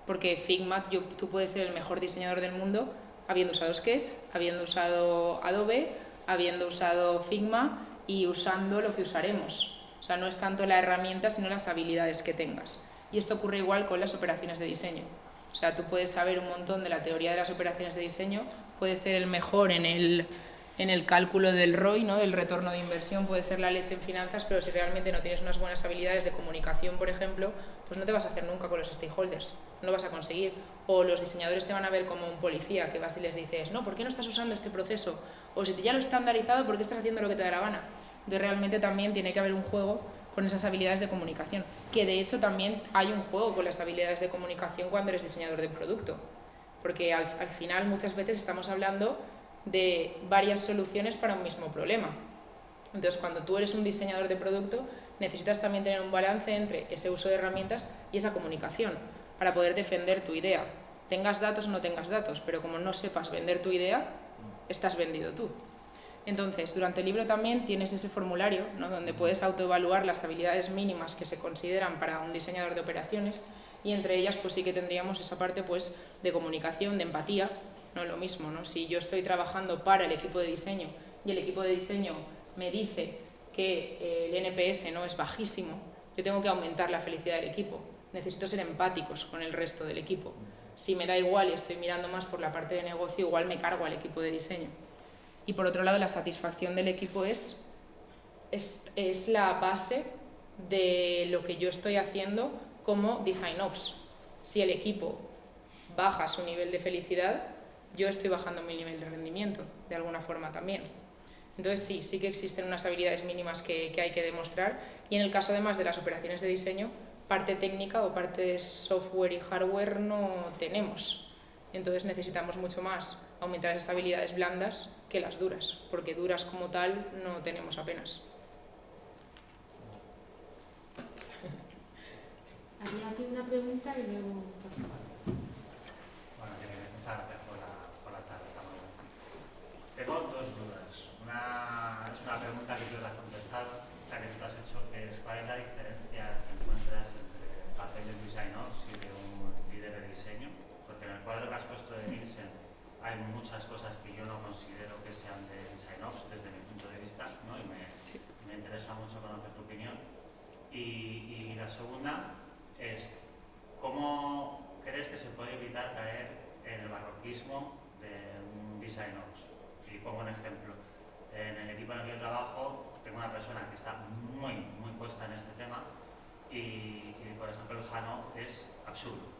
Porque Figma, tú puedes ser el mejor diseñador del mundo habiendo usado Sketch, habiendo usado Adobe, habiendo usado Figma y usando lo que usaremos. O sea, no es tanto la herramienta, sino las habilidades que tengas. Y esto ocurre igual con las operaciones de diseño. O sea, tú puedes saber un montón de la teoría de las operaciones de diseño, puedes ser el mejor en el cálculo del ROI, ¿no?, del retorno de inversión, puedes ser la leche en finanzas, pero si realmente no tienes unas buenas habilidades de comunicación, por ejemplo, pues no te vas a hacer nunca con los stakeholders, no lo vas a conseguir. O los diseñadores te van a ver como un policía que vas y les dices, no, ¿por qué no estás usando este proceso? O si ya lo he estandarizado, ¿por qué estás haciendo lo que te da la gana? Entonces realmente también tiene que haber un juego con esas habilidades de comunicación, que de hecho también hay un juego con las habilidades de comunicación cuando eres diseñador de producto, porque al final muchas veces estamos hablando de varias soluciones para un mismo problema. Entonces cuando tú eres un diseñador de producto necesitas también tener un balance entre ese uso de herramientas y esa comunicación para poder defender tu idea, tengas datos o no tengas datos, pero como no sepas vender tu idea, estás vendido tú. Entonces, durante el libro también tienes ese formulario, ¿no?, donde puedes autoevaluar las habilidades mínimas que se consideran para un diseñador de operaciones, y entre ellas pues sí que tendríamos esa parte pues de comunicación, de empatía, no lo mismo, ¿no? Si yo estoy trabajando para el equipo de diseño y el equipo de diseño me dice que el NPS no es bajísimo, yo tengo que aumentar la felicidad del equipo. Necesito ser empáticos con el resto del equipo. Si me da igual y estoy mirando más por la parte de negocio, igual me cargo al equipo de diseño. Y por otro lado, la satisfacción del equipo es la base de lo que yo estoy haciendo como DesignOps. Si el equipo baja su nivel de felicidad, yo estoy bajando mi nivel de rendimiento, de alguna forma también. Entonces sí que existen unas habilidades mínimas que hay que demostrar, y en el caso además de las operaciones de diseño, parte técnica o parte de software y hardware no tenemos. Entonces necesitamos mucho más aumentar esas habilidades blandas que las duras, porque duras como tal no tenemos apenas. Había aquí una pregunta y luego... Bueno, muchas gracias por la charla, está muy bien. Tengo 2 dudas. Una es una pregunta que tú le has contestado, la que tú has hecho, que es ¿cuál es la diferencia que encuentras entre hacer el DesignOps y de un líder de diseño? Porque en el cuadro que has puesto de Nielsen hay muchas cosas que yo no considero que sean de DesignOps desde mi punto de vista, ¿no? Y me interesa mucho conocer tu opinión. Y la segunda es ¿cómo crees que se puede evitar caer en el barroquismo de un DesignOps? Y pongo un ejemplo. En el equipo en el que yo trabajo tengo una persona que está muy puesta en este tema y por ejemplo el handoff es absurdo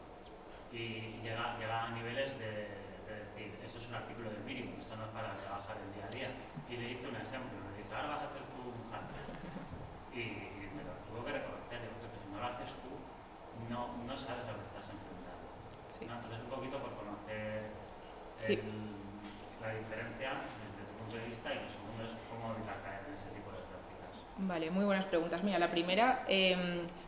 y llega a niveles de decir esto es un artículo del mínimo, esto no es para trabajar el día a día. Y le hice un ejemplo, le dije ahora vas a hacer tú un handoff y me lo tuvo que reconocer, porque si no lo haces tú no sabes a lo que estás enfrentando. Sí. ¿No? Entonces un poquito por conocer la diferencia desde tu punto de vista, y lo segundo es cómo evitar caer en ese tipo de prácticas. Vale, muy buenas preguntas. Mira, la primera,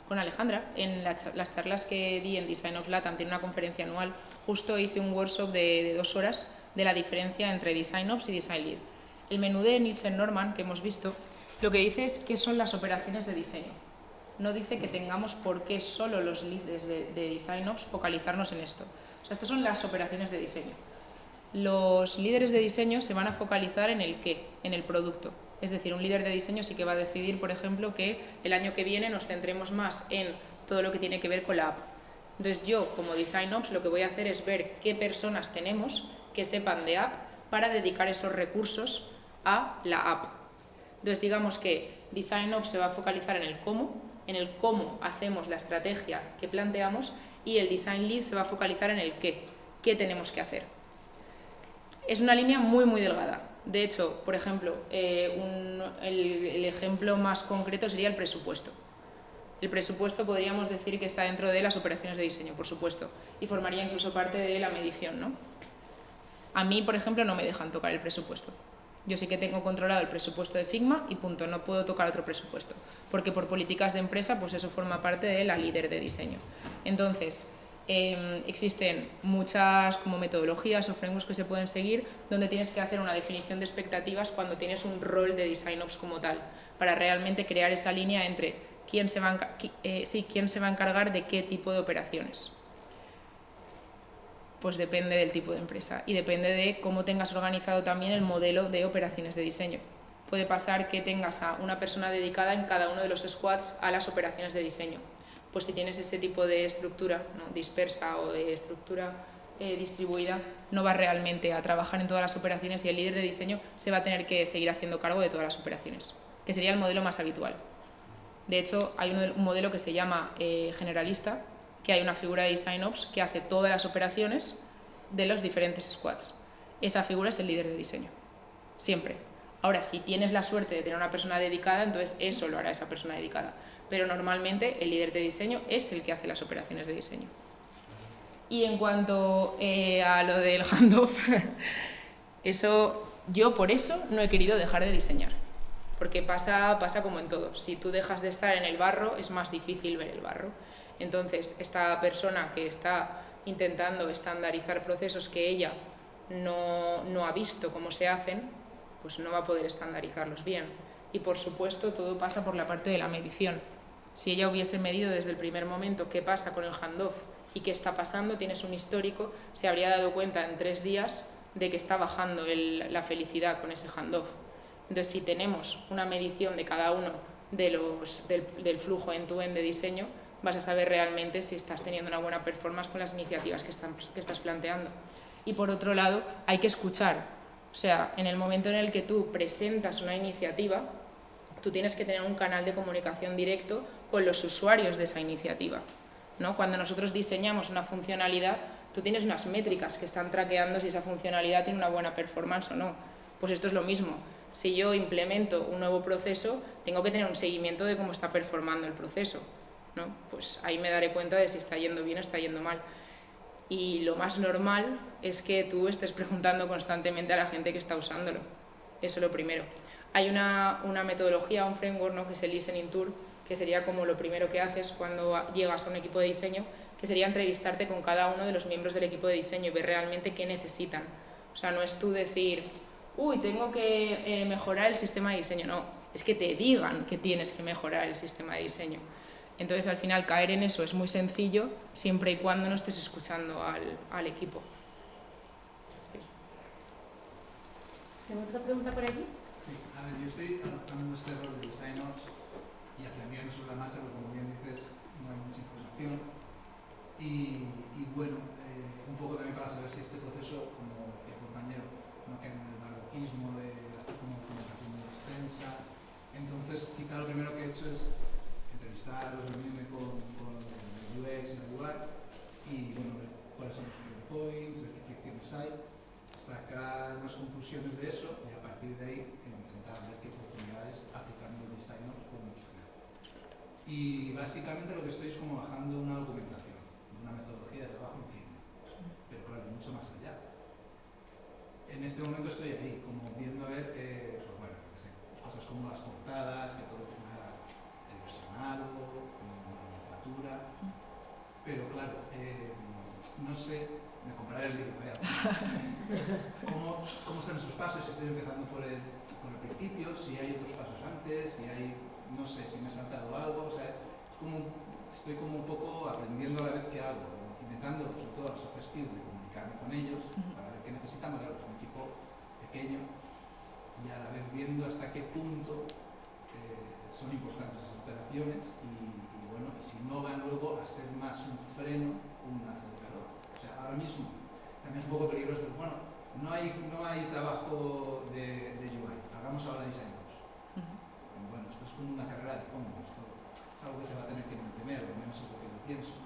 con Alejandra, en las charlas que di en DesignOps Latam, tiene una conferencia anual, justo hice un workshop de 2 horas de la diferencia entre DesignOps y Design Lead. El menú de Nielsen Norman que hemos visto, lo que dice es qué son las operaciones de diseño. No dice que tengamos por qué solo los líderes de DesignOps focalizarnos en esto. O sea, estas son las operaciones de diseño. Los líderes de diseño se van a focalizar en el qué, en el producto. Es decir, un líder de diseño sí que va a decidir, por ejemplo, que el año que viene nos centremos más en todo lo que tiene que ver con la app. Entonces yo, como DesignOps, lo que voy a hacer es ver qué personas tenemos que sepan de app para dedicar esos recursos a la app. Entonces digamos que DesignOps se va a focalizar en el cómo hacemos la estrategia que planteamos, y el Design Lead se va a focalizar en el qué tenemos que hacer. Es una línea muy muy delgada. De hecho, por ejemplo, el ejemplo más concreto sería el presupuesto. El presupuesto podríamos decir que está dentro de las operaciones de diseño, por supuesto, y formaría incluso parte de la medición, ¿no? A mí, por ejemplo, no me dejan tocar el presupuesto. Yo sí que tengo controlado el presupuesto de Figma y punto, no puedo tocar otro presupuesto, porque por políticas de empresa, pues eso forma parte de la líder de diseño. Entonces, existen muchas como metodologías o frameworks que se pueden seguir donde tienes que hacer una definición de expectativas cuando tienes un rol de DesignOps como tal, para realmente crear esa línea entre quién se va a encargar de qué tipo de operaciones. Pues depende del tipo de empresa y depende de cómo tengas organizado también el modelo de operaciones de diseño. Puede pasar que tengas a una persona dedicada en cada uno de los squads a las operaciones de diseño. Pues si tienes ese tipo de estructura, ¿no?, dispersa o de estructura distribuida, no vas realmente a trabajar en todas las operaciones y el líder de diseño se va a tener que seguir haciendo cargo de todas las operaciones, que sería el modelo más habitual. De hecho, hay un modelo que se llama generalista, que hay una figura de DesignOps que hace todas las operaciones de los diferentes squads. Esa figura es el líder de diseño, siempre. Ahora, si tienes la suerte de tener una persona dedicada, entonces eso lo hará esa persona dedicada. Pero normalmente el líder de diseño es el que hace las operaciones de diseño. Y en cuanto a lo del handoff, yo por eso no he querido dejar de diseñar. Porque pasa como en todo. Si tú dejas de estar en el barro, es más difícil ver el barro. Entonces, esta persona que está intentando estandarizar procesos que ella no ha visto cómo se hacen, pues no va a poder estandarizarlos bien. Y por supuesto, todo pasa por la parte de la medición. Si ella hubiese medido desde el primer momento qué pasa con el handoff y qué está pasando, tienes un histórico, se habría dado cuenta en 3 días de que está bajando la felicidad con ese handoff. Entonces, si tenemos una medición de cada uno del flujo end-to-end de diseño, vas a saber realmente si estás teniendo una buena performance con las iniciativas que estás planteando. Y por otro lado, hay que escuchar. O sea, en el momento en el que tú presentas una iniciativa, tú tienes que tener un canal de comunicación directo con los usuarios de esa iniciativa, ¿no? Cuando nosotros diseñamos una funcionalidad, tú tienes unas métricas que están traqueando si esa funcionalidad tiene una buena performance o no. Pues esto es lo mismo. Si yo implemento un nuevo proceso, tengo que tener un seguimiento de cómo está performando el proceso, ¿no? Pues ahí me daré cuenta de si está yendo bien o está yendo mal. Y lo más normal es que tú estés preguntando constantemente a la gente que está usándolo. Eso es lo primero. Hay una metodología, un framework, ¿no?, que es el Listening Tour, que sería como lo primero que haces cuando llegas a un equipo de diseño, que sería entrevistarte con cada uno de los miembros del equipo de diseño y ver realmente qué necesitan. O sea, no es tú decir, uy, tengo que mejorar el sistema de diseño. No, es que te digan que tienes que mejorar el sistema de diseño. Entonces, al final, caer en eso es muy sencillo, siempre y cuando no estés escuchando al equipo. ¿Tenemos otra pregunta por aquí? Sí, a ver, yo estoy adaptando este rol de DesignOps y hacia mí sobre la masa, porque como bien dices, no hay mucha información. Y bueno, un poco también para saber si este proceso, como decía el compañero, no queda en el barroquismo de hacer como comunicación muy extensa. Entonces, quizá lo primero que he hecho es entrevistar, reunirme con el UX y el UI y bueno, ver cuáles son los pain points, ver qué fricciones hay, sacar unas conclusiones de eso y a partir de ahí intentar ver qué oportunidades aplicando el DesignOps podemos tener. Y básicamente lo que estoy es como bajando una documentación, una metodología de trabajo en Figma, pero claro, mucho más allá. En este momento estoy ahí, como viendo a ver, pues bueno, cosas como las portadas, que todo tenga el versionado, la nomenclatura, pero claro, no sé me compraré el libro, ¿Cómo están esos pasos? Si estoy empezando por el principio, si hay otros pasos antes, si hay, no sé, si me he saltado algo, o sea, estoy como un poco aprendiendo a la vez que hago, intentando, sobre todo los soft skills, de comunicarme con ellos, para ver qué necesitamos. Claro, es un equipo pequeño, y a la vez viendo hasta qué punto son importantes esas operaciones y bueno, y si no van luego a ser más un freno, un acelerador. O sea, ahora mismo también es un poco peligroso, pero bueno, no hay trabajo de UI, hagamos ahora Design Ops. Bueno, esto es como una carrera de fondo, esto es algo que se va a tener que mantener, al menos es lo que yo pienso.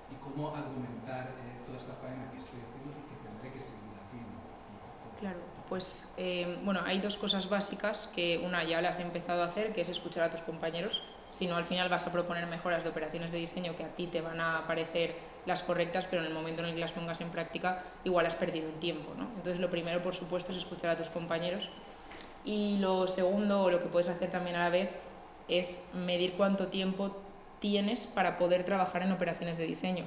Y cómo argumentar toda esta faena que estoy haciendo y que tendré que seguir haciendo. Claro, pues bueno, hay dos cosas básicas que una ya las he empezado a hacer, que es escuchar a tus compañeros. Si no, al final vas a proponer mejoras de operaciones de diseño que a ti te van a parecer las correctas, pero en el momento en el que las pongas en práctica, igual has perdido el tiempo, ¿no? Entonces, lo primero, por supuesto, es escuchar a tus compañeros. Y lo segundo, o lo que puedes hacer también a la vez, es medir cuánto tiempo tienes para poder trabajar en operaciones de diseño.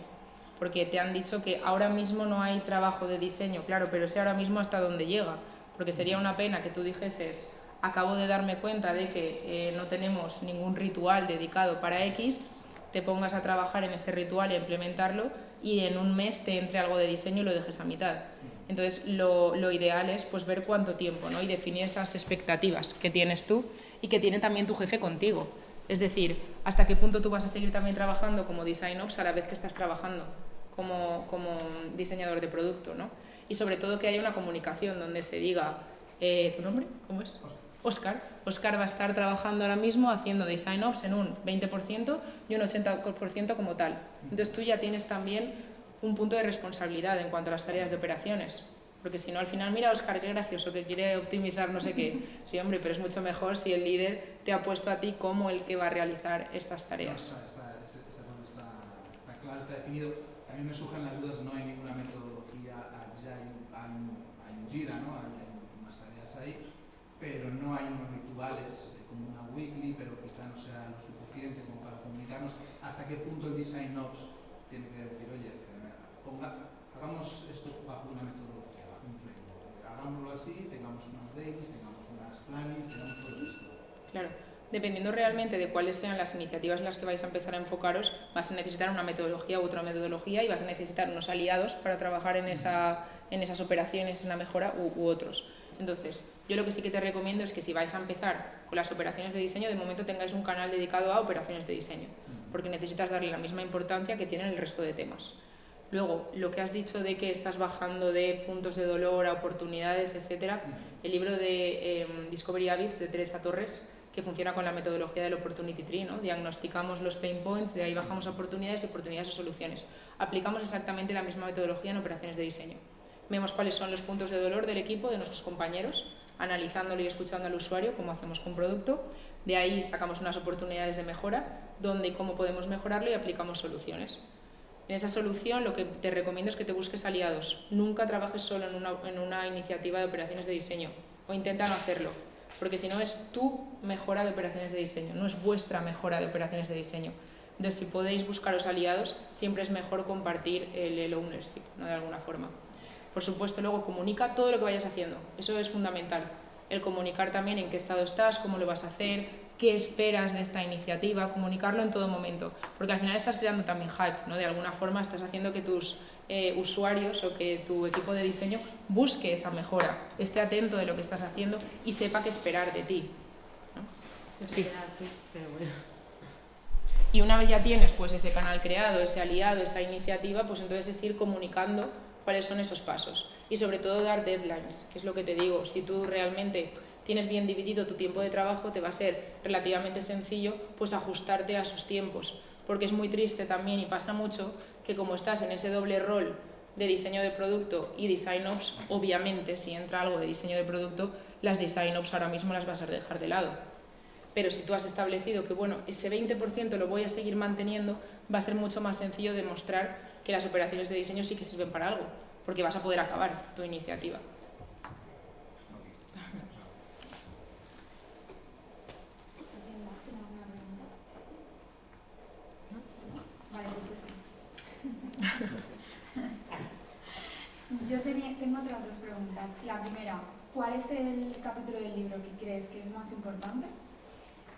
Porque te han dicho que ahora mismo no hay trabajo de diseño, claro, pero sé ahora mismo hasta dónde llega. Porque sería una pena que tú dijeses, acabo de darme cuenta de que no tenemos ningún ritual dedicado para X, te pongas a trabajar en ese ritual y a implementarlo y en un mes te entre algo de diseño y lo dejes a mitad. Entonces lo ideal es pues ver cuánto tiempo, ¿no? Y definir esas expectativas que tienes tú y que tiene también tu jefe contigo. Es decir, hasta qué punto tú vas a seguir también trabajando como Design Ops a la vez que estás trabajando como diseñador de producto, ¿no? Y sobre todo que haya una comunicación donde se diga, ¿tu nombre? ¿Cómo es? Óscar. Óscar va a estar trabajando ahora mismo haciendo Design Ops en un 20% y un 80% como tal. Entonces tú ya tienes también un punto de responsabilidad en cuanto a las tareas de operaciones. Porque si no, al final, mira, Óscar, qué gracioso, que quiere optimizar no sé qué. Sí, hombre, pero es mucho mejor si el líder te ha puesto a ti como el que va a realizar estas tareas. No, está claro, está definido. A mí me surgen las dudas, no hay ninguna metodología agile, hay un Jira, ¿no? Hay unas tareas ahí, pero no hay unos rituales como una weekly, pero quizá no sea lo suficiente como para comunicarnos. ¿Hasta qué punto el Design Ops tiene que decir, oye, hagamos esto bajo una metodología, bajo un framework, hagámoslo así, tengamos unas dailies, tengamos unas plannings, tengamos todo esto? Claro. Dependiendo realmente de cuáles sean las iniciativas en las que vais a empezar a enfocaros, vas a necesitar una metodología u otra metodología y vas a necesitar unos aliados para trabajar en esas operaciones, en la mejora u otros. Entonces, yo lo que sí que te recomiendo es que si vais a empezar con las operaciones de diseño, de momento tengáis un canal dedicado a operaciones de diseño, porque necesitas darle la misma importancia que tienen el resto de temas. Luego, lo que has dicho de que estás bajando de puntos de dolor a oportunidades, etcétera, el libro de Discovery Habits de Teresa Torres, que funciona con la metodología del Opportunity Tree, ¿no? Diagnosticamos los pain points, de ahí bajamos a oportunidades y oportunidades a soluciones. Aplicamos exactamente la misma metodología en operaciones de diseño. Vemos cuáles son los puntos de dolor del equipo, de nuestros compañeros, analizándolo y escuchando al usuario, como hacemos con producto. De ahí sacamos unas oportunidades de mejora, dónde y cómo podemos mejorarlo y aplicamos soluciones. En esa solución lo que te recomiendo es que te busques aliados. Nunca trabajes solo en una iniciativa de operaciones de diseño, o intenta no hacerlo. Porque si no es tu mejora de operaciones de diseño, no es vuestra mejora de operaciones de diseño. Entonces, si podéis buscaros aliados, siempre es mejor compartir el ownership, ¿no? De alguna forma. Por supuesto, luego comunica todo lo que vayas haciendo, eso es fundamental. El comunicar también en qué estado estás, cómo lo vas a hacer, qué esperas de esta iniciativa, comunicarlo en todo momento, porque al final estás creando también hype, ¿no? De alguna forma estás haciendo que tus usuarios o que tu equipo de diseño busque esa mejora, esté atento de lo que estás haciendo y sepa qué esperar de ti, ¿no? Sí. Pero bueno. Y una vez ya tienes pues ese canal creado, ese aliado, esa iniciativa, pues entonces es ir comunicando cuáles son esos pasos y sobre todo dar deadlines, que es lo que te digo, si tú realmente tienes bien dividido tu tiempo de trabajo, te va a ser relativamente sencillo pues ajustarte a esos tiempos, porque es muy triste también y pasa mucho que como estás en ese doble rol de diseño de producto y Design Ops, obviamente si entra algo de diseño de producto, las Design Ops ahora mismo las vas a dejar de lado. Pero si tú has establecido que bueno, ese 20% lo voy a seguir manteniendo, va a ser mucho más sencillo demostrar que las operaciones de diseño sí que sirven para algo, porque vas a poder acabar tu iniciativa. Tengo otras dos preguntas. La primera, ¿cuál es el capítulo del libro que crees que es más importante?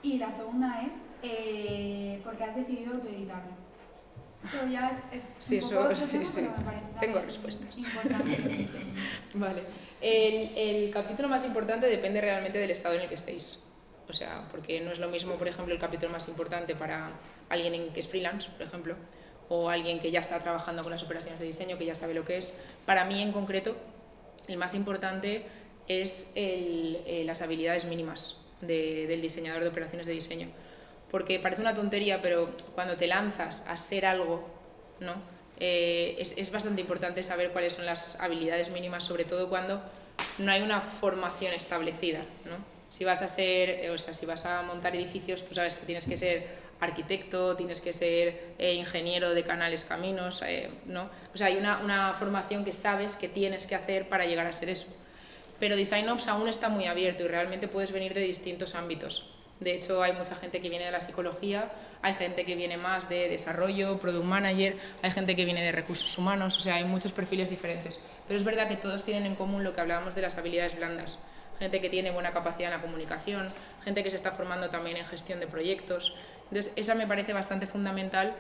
Y la segunda es, ¿por qué has decidido autoeditarlo? Esto ya es Sí, un poco otro sí, tema, sí. pero me parece Tengo también respuestas. importante. Vale. El capítulo más importante depende realmente del estado en el que estéis. O sea, porque no es lo mismo, por ejemplo, el capítulo más importante para alguien que es freelance, por ejemplo, o alguien que ya está trabajando con las operaciones de diseño, que ya sabe lo que es. Para mí, en concreto, el más importante es las habilidades mínimas del diseñador de operaciones de diseño. Porque parece una tontería, pero cuando te lanzas a ser algo, ¿no? Es bastante importante saber cuáles son las habilidades mínimas, sobre todo cuando no hay una formación establecida, ¿no? Si vas a ser, si vas a montar edificios, tú sabes que tienes que ser arquitecto, tienes que ser ingeniero de canales, caminos, ¿no? O sea, hay una formación que sabes que tienes que hacer para llegar a ser eso. Pero DesignOps aún está muy abierto y realmente puedes venir de distintos ámbitos. De hecho, hay mucha gente que viene de la psicología, hay gente que viene más de desarrollo, product manager, hay gente que viene de recursos humanos, o sea, hay muchos perfiles diferentes. Pero es verdad que todos tienen en común lo que hablábamos de las habilidades blandas. Gente que tiene buena capacidad en la comunicación, gente que se está formando también en gestión de proyectos. Entonces, esa me parece bastante fundamental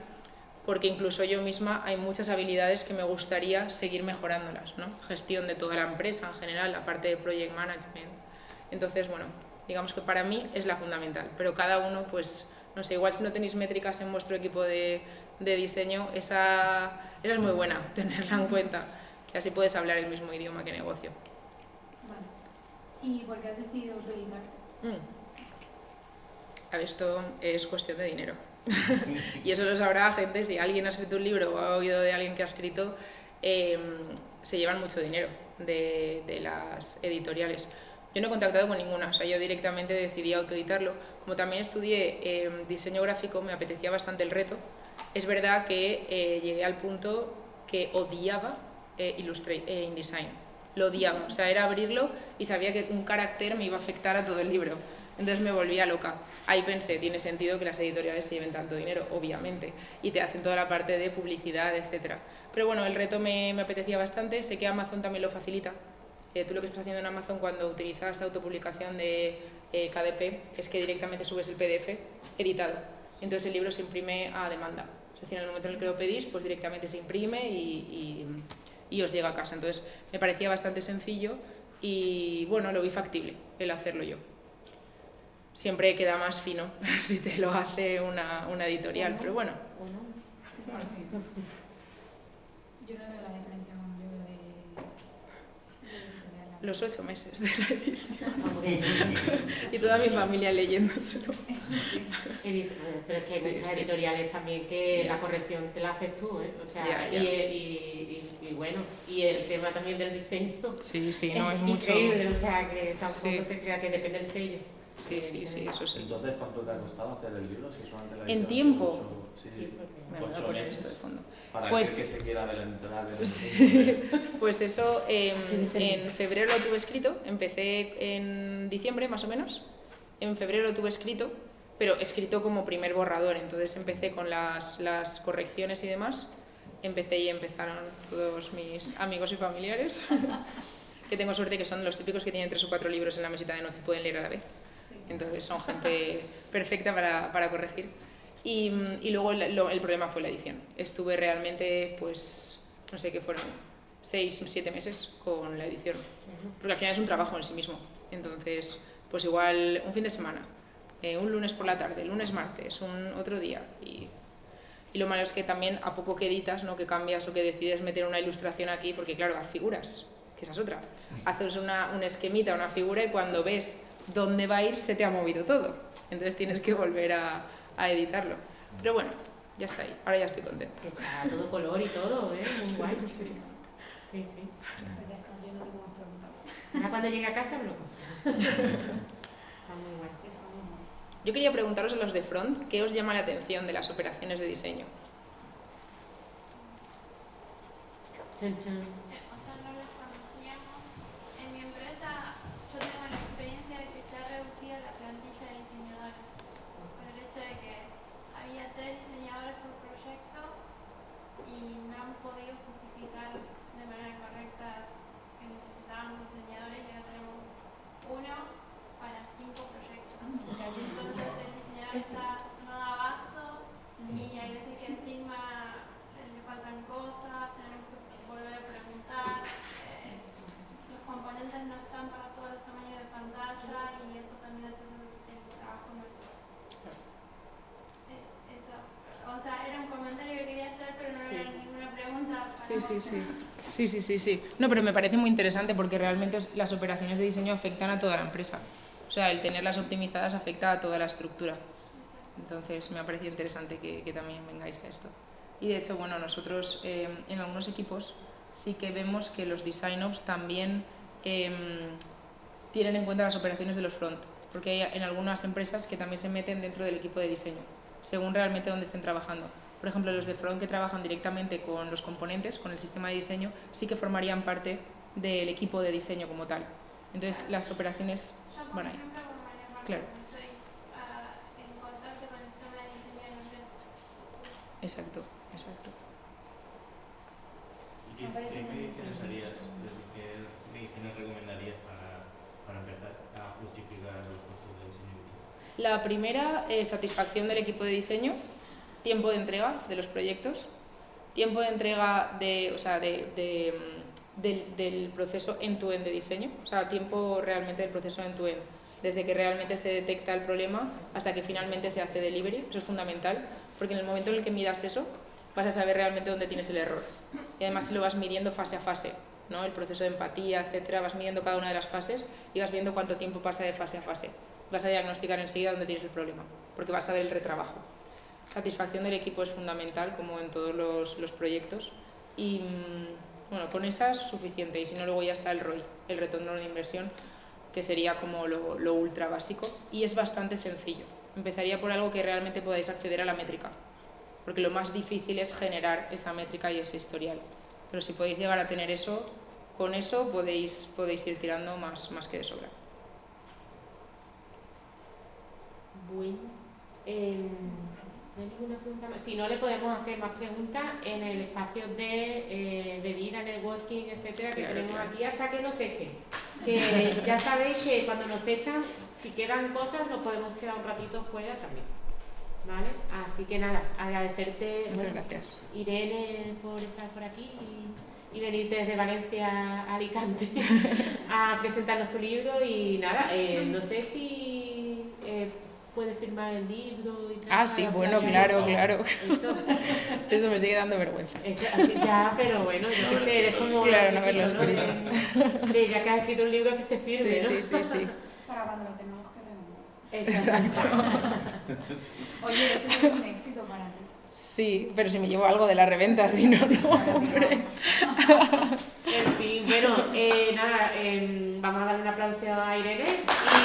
porque incluso yo misma hay muchas habilidades que me gustaría seguir mejorándolas, ¿no? Gestión de toda la empresa en general, la parte de project management. Entonces, bueno, digamos que para mí es la fundamental, pero cada uno, pues, no sé, igual si no tenéis métricas en vuestro equipo de diseño, esa es muy buena tenerla en cuenta, que así puedes hablar el mismo idioma que negocio. Vale. ¿Y por qué has decidido autoeditarte? A ver, esto es cuestión de dinero. Y eso lo sabrá gente, si alguien ha escrito un libro o ha oído de alguien que ha escrito, se llevan mucho dinero de las editoriales. Yo no he contactado con ninguna, o sea, yo directamente decidí autoeditarlo. Como también estudié diseño gráfico, me apetecía bastante el reto. Es verdad que llegué al punto que odiaba InDesign. Lo odiaba, o sea, era abrirlo y sabía que un carácter me iba a afectar a todo el libro. Entonces me volvía loca. Ahí pensé, tiene sentido que las editoriales se lleven tanto dinero, obviamente, y te hacen toda la parte de publicidad, etc. Pero bueno, el reto me apetecía bastante, sé que Amazon también lo facilita. Tú lo que estás haciendo en Amazon cuando utilizas autopublicación de KDP es que directamente subes el PDF editado. Entonces el libro se imprime a demanda. Es decir, en el momento en el que lo pedís, pues directamente se imprime y os llega a casa. Entonces me parecía bastante sencillo y bueno, lo vi factible el hacerlo yo. Siempre queda más fino si te lo hace una editorial, pero bueno. Está bien. Yo no veo la diferencia con un libro de editorial. Los 8 meses de la edición. Y toda mi familia leyéndoselo. Eso sí. Pero es que hay Sí, muchas sí. editoriales también que la corrección te la haces tú, ¿eh? O sea, Ya. Y bueno, y el tema también del diseño Sí, no, es mucho. increíble, o sea, que tampoco Sí. te creas que depende del sello. Sí, eso sí. Entonces, ¿cuánto te ha costado hacer el libro? Si solamente la ¿En edición tiempo? ha sido ocho- Sí, porque Me voy a 8 poner meses. esto de fondo. Para Pues- aquel que se quiera adelantar en el Sí. tiempo. Pues eso, en febrero lo tuve escrito, empecé en diciembre más o menos, en febrero lo tuve escrito, pero escrito como primer borrador, entonces empecé con las correcciones y demás, empecé y empezaron todos mis amigos y familiares, que tengo suerte que son los típicos que tienen 3 o 4 libros en la mesita de noche y pueden leer a la vez, Sí. entonces son gente perfecta para corregir. Y luego el problema fue la edición. Estuve realmente, pues, no sé qué fueron, 6 o 7 meses con la edición. Porque al final es un trabajo en sí mismo. Entonces, pues igual un fin de semana, un lunes por la tarde, lunes, martes, un otro día. Y lo malo es que también a poco que editas, ¿no? Que cambias o que decides meter una ilustración aquí, porque claro, haz figuras, que esa es otra. Haces un esquemita, una figura y cuando ves dónde va a ir se te ha movido todo. Entonces tienes que volver a editarlo. Pero bueno, ya está ahí. Ahora ya estoy contenta. Que está todo color y todo, ¿eh? Muy guay. Sí. Sí. Pues ya está, yo no tengo más preguntas. Ahora cuando llegue a casa hablo. Está muy guay. Está muy bien. Yo quería preguntaros a los de Front, ¿qué os llama la atención de las operaciones de diseño? Chun, chun. O sea, no las conocíamos. En mi empresa yo tengo la experiencia de que se ha reducido la plantilla de diseñadores. Por el hecho de que había 3 diseñadores por proyecto y no han podido justificar de manera correcta que necesitábamos diseñadores y ahora tenemos uno para 5 proyectos. Entonces el diseñador no da abasto y hay veces que encima le faltan cosas, tenemos que volver a preguntar. Los componentes no están para todos los tamaños de pantalla y eso también hace el trabajo más. Eso. O sea, era un comentario que quería hacer, pero no era ninguna pregunta. Sí. No, pero me parece muy interesante porque realmente las operaciones de diseño afectan a toda la empresa. O sea, el tenerlas optimizadas afecta a toda la estructura. Entonces me ha parecido interesante que también vengáis a esto. Y de hecho, bueno, nosotros en algunos equipos sí que vemos que los design ops también tienen en cuenta las operaciones de los front, porque hay en algunas empresas que también se meten dentro del equipo de diseño, según realmente donde estén trabajando. Por ejemplo, los de front que trabajan directamente con los componentes, con el sistema de diseño, sí que formarían parte del equipo de diseño como tal. Entonces, las operaciones van ahí. Claro. Estoy en contacto con el sistema de diseño de la empresa. Exacto. ¿Y qué mediciones harías? ¿Qué mediciones recomendarías para empezar a justificar los costos de diseño? La primera es satisfacción del equipo de diseño, tiempo de entrega de los proyectos, tiempo de entrega del proceso end-to-end de diseño, o sea, tiempo realmente del proceso end-to-end, desde que realmente se detecta el problema hasta que finalmente se hace delivery. Eso es fundamental, porque en el momento en el que midas eso, vas a saber realmente dónde tienes el error. Y además si lo vas midiendo fase a fase, ¿no? El proceso de empatía, etcétera, vas midiendo cada una de las fases y vas viendo cuánto tiempo pasa de fase a fase. Vas a diagnosticar enseguida dónde tienes el problema, porque vas a ver el retrabajo. Satisfacción del equipo es fundamental, como en todos los proyectos. Y bueno, con esa es suficiente. Y si no, luego ya está el ROI, el retorno de inversión, que sería como lo ultra básico. Y es bastante sencillo. Empezaría por algo que realmente podáis acceder a la métrica, porque lo más difícil es generar esa métrica y ese historial. Pero si podéis llegar a tener eso, con eso podéis ir tirando más que de sobra. Bueno, ¿no hay ninguna pregunta más? Si no, le podemos hacer más preguntas en el espacio de bebida, networking, etcétera, que Claro, tenemos claro. aquí hasta que nos echen. Que ya sabéis que cuando nos echan, si quedan cosas, nos podemos quedar un ratito fuera también. ¿Vale? Así que nada, agradecerte, Muchas gracias. Irene, por estar por aquí y venirte desde Valencia a Alicante a presentarnos tu libro. Y nada, no sé si puedes firmar el libro y tal. Ah, sí, bueno, claro. Eso, Eso me sigue dando vergüenza. ya, pero bueno, yo qué sé, eres como Claro, lo no haberlo típico, ¿no? De ya que has escrito un libro que se firme, ¿no? Sí. Para cuando lo tengamos que renovar. Exacto. Oye, eso es un éxito para ti. Sí, pero si me llevo algo de la reventa, si no, hombre. En fin, bueno, nada, vamos a darle un aplauso a Irene y